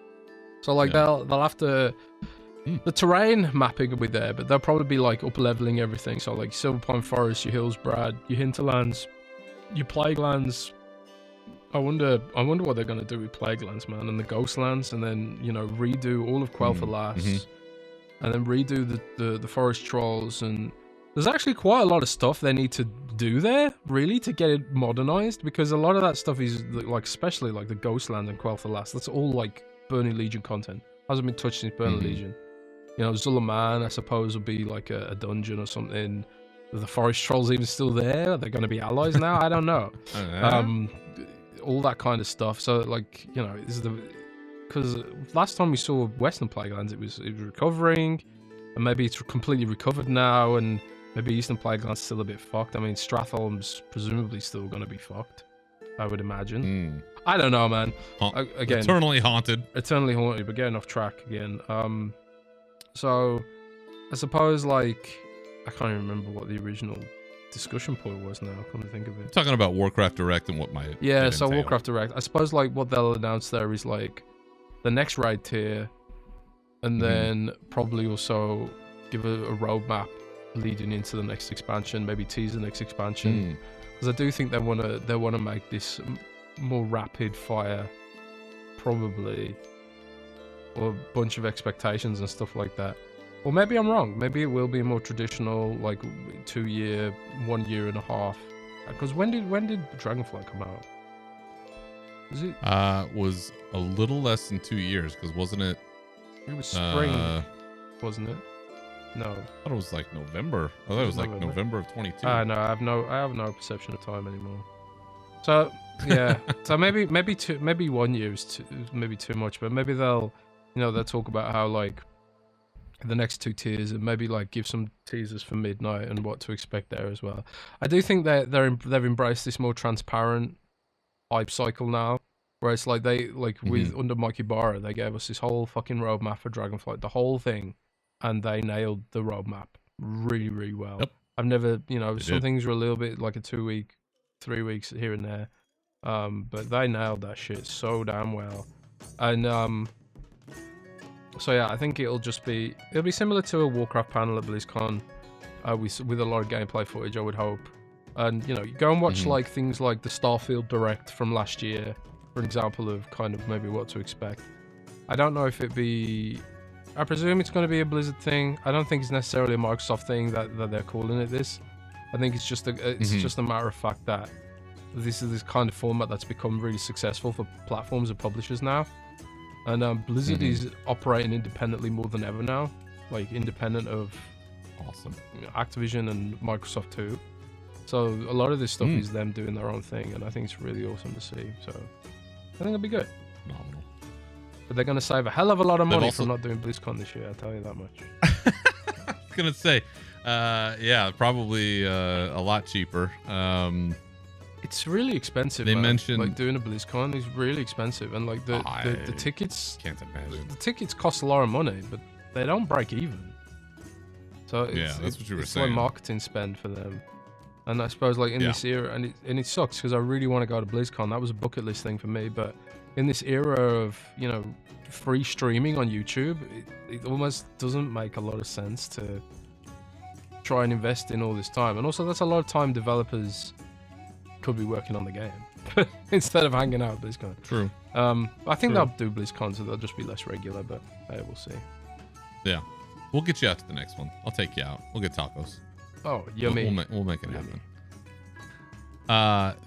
So like they'll have to. The terrain mapping will be there, but they'll probably be like up leveling everything. So like Silverpine Forest, your Hillsbrad, your Hinterlands, your Plaguelands. I wonder what they're gonna do with Plaguelands, man, and the Ghostlands, and then redo all of Quel'Thalas, and then redo the Forest Trolls, and there's actually quite a lot of stuff they need to do there, really, to get it modernized, because a lot of that stuff is like, especially like the Ghostlands and Quel'Thalas, that's all like Burning Legion content. Hasn't been touched since Burning Legion. Zulaman, I suppose, will be like a dungeon or something. Are the Forest Trolls even still there? Are they going to be allies now? I don't know. All that kind of stuff. So, like, this is because last time we saw Western Plaguelands, it was recovering, and maybe it's completely recovered now, and maybe Eastern Plaguelands still a bit fucked. I mean, Stratholme's presumably still going to be fucked, I would imagine. I don't know, man. Again, Eternally haunted, but getting off track again. So I suppose, like, I can't even remember what the original discussion point was now. Come to think of it. talking about Warcraft Direct and what might. Yeah, so Warcraft Direct. I suppose like what they'll announce there is like the next raid tier, and then probably also give a roadmap leading into the next expansion. Maybe tease the next expansion, because I do think they wanna make this more rapid fire, probably, or a bunch of expectations and stuff like that. Or maybe I'm wrong. Maybe it will be more traditional, like 2 year, 1 year and a half. Because when did Dragonflight come out? Is it? Was a little less than 2 years, because wasn't it? It was spring, wasn't it? No. I thought it was like November. I thought it was like November of 22. No, I have no perception of time anymore. So yeah, so maybe 1 year is maybe too much, but maybe they'll talk about how like the next 2 tiers, and maybe like give some teasers for Midnight and what to expect there as well. I do think they've embraced this more transparent hype cycle now, where it's like they with under Mike Ibarra, they gave us this whole fucking roadmap for Dragonflight, the whole thing, and they nailed the roadmap really, really well. Yep. I've never, some did. things were a little bit like a 2 week, 3 weeks here and there, but they nailed that shit so damn well. And so yeah, I think it'll be similar to a Warcraft panel at BlizzCon, with a lot of gameplay footage, I would hope. And you go and watch like things like the Starfield Direct from last year, for example, of kind of maybe what to expect. I don't know if I presume it's going to be a Blizzard thing. I don't think it's necessarily a Microsoft thing that they're calling it this. I think it's just a matter of fact that this is this kind of format that's become really successful for platforms and publishers now. And Blizzard is operating independently more than ever now, like independent of Activision and Microsoft too. So a lot of this stuff is them doing their own thing, and I think it's really awesome to see. So I think it'll be good. Phenomenal. But they're going to save a hell of a lot of money from not doing BlizzCon this year, I'll tell you that much. I was gonna say, yeah, probably a lot cheaper. It's really expensive. They mentioned like doing a BlizzCon is really expensive, and like the tickets. Can't imagine. The tickets cost a lot of money, but they don't break even. So that's what you were it's saying. like marketing spend for them. And I suppose like in this era, and it sucks because I really want to go to BlizzCon. That was a bucket list thing for me, but in this era of free streaming on YouTube, it almost doesn't make a lot of sense to try and invest in all this time. And also, that's a lot of time developers could be working on the game instead of hanging out at BlizzCon. True. I think they'll do BlizzCon, so they'll just be less regular, but hey, we'll see. Yeah, we'll get you out to the next one. I'll take you out. We'll get tacos. Oh, yummy. We'll make it happen.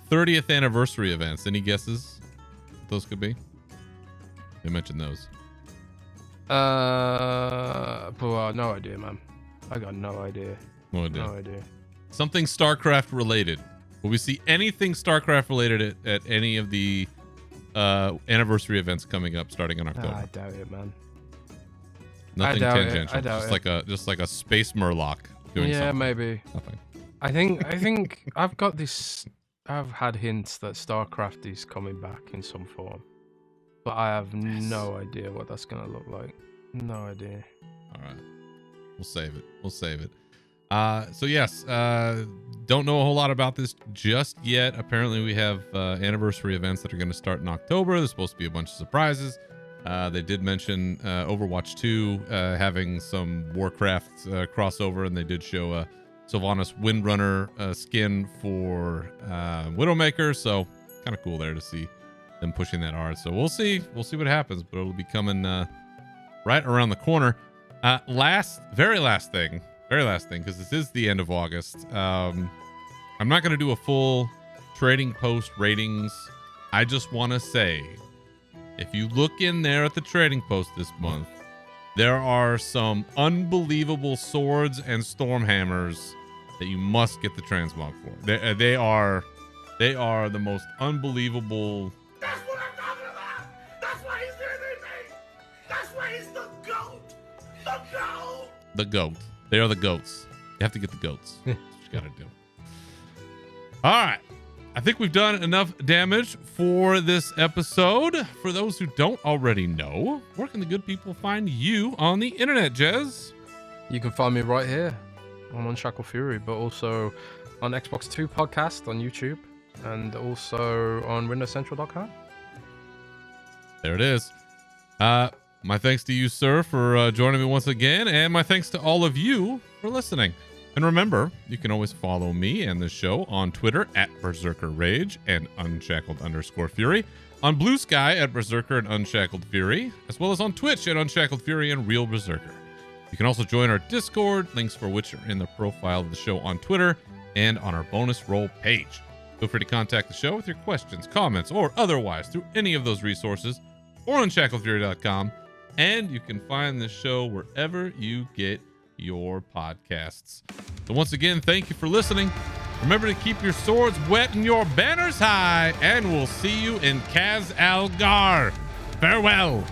30th anniversary events. Any guesses what those could be? They mentioned those. No idea, man. I got no idea. No idea. No idea. Something StarCraft related. Will we see anything StarCraft related at any of the anniversary events coming up starting in October? I doubt it, man. Nothing tangential. I doubt just like a space Murloc doing something. Yeah, maybe. Nothing. I think I've got this. I've had hints that StarCraft is coming back in some form. but I have no idea what that's gonna look like. No idea. All right, we'll save it. We'll save it. So yes, don't know a whole lot about this just yet. Apparently we have anniversary events that are going to start in October. There's supposed to be a bunch of surprises. They did mention Overwatch 2 having some Warcraft crossover, and they did show a Sylvanas Windrunner skin for Widowmaker. So kind of cool there to see them pushing that art. So we'll see what happens, but it'll be coming right around the corner. Very last thing, because this is the end of August. I'm not going to do a full trading post ratings. I just want to say, if you look in there at the trading post this month, there are some unbelievable swords and stormhammers that you must get the transmog for. They are the most unbelievable. That's what I'm talking about. That's why he's here, me. That's why he's the GOAT. The GOAT. The GOAT. They are the goats. You have to get the goats. That's what you gotta do. All right. I think we've done enough damage for this episode. For those who don't already know, where can the good people find you on the internet, Jez? You can find me right here on Unshackled Fury, but also on Xbox 2 podcast on YouTube, and also on windowscentral.com. There it is. My thanks to you, sir, for joining me once again, and my thanks to all of you for listening. And remember, you can always follow me and the show on Twitter at BerserkerRage and Unshackled_Fury, on Blue Sky at Berserker and Unshackled Fury, as well as on Twitch at Unshackled Fury and Real Berserker. You can also join our Discord, links for which are in the profile of the show on Twitter and on our bonus roll page. Feel free to contact the show with your questions, comments, or otherwise through any of those resources or on UnshackedFury.com. And you can find the show wherever you get your podcasts. So once again, thank you for listening. Remember to keep your swords wet and your banners high, and we'll see you in Kaz Algar. Farewell.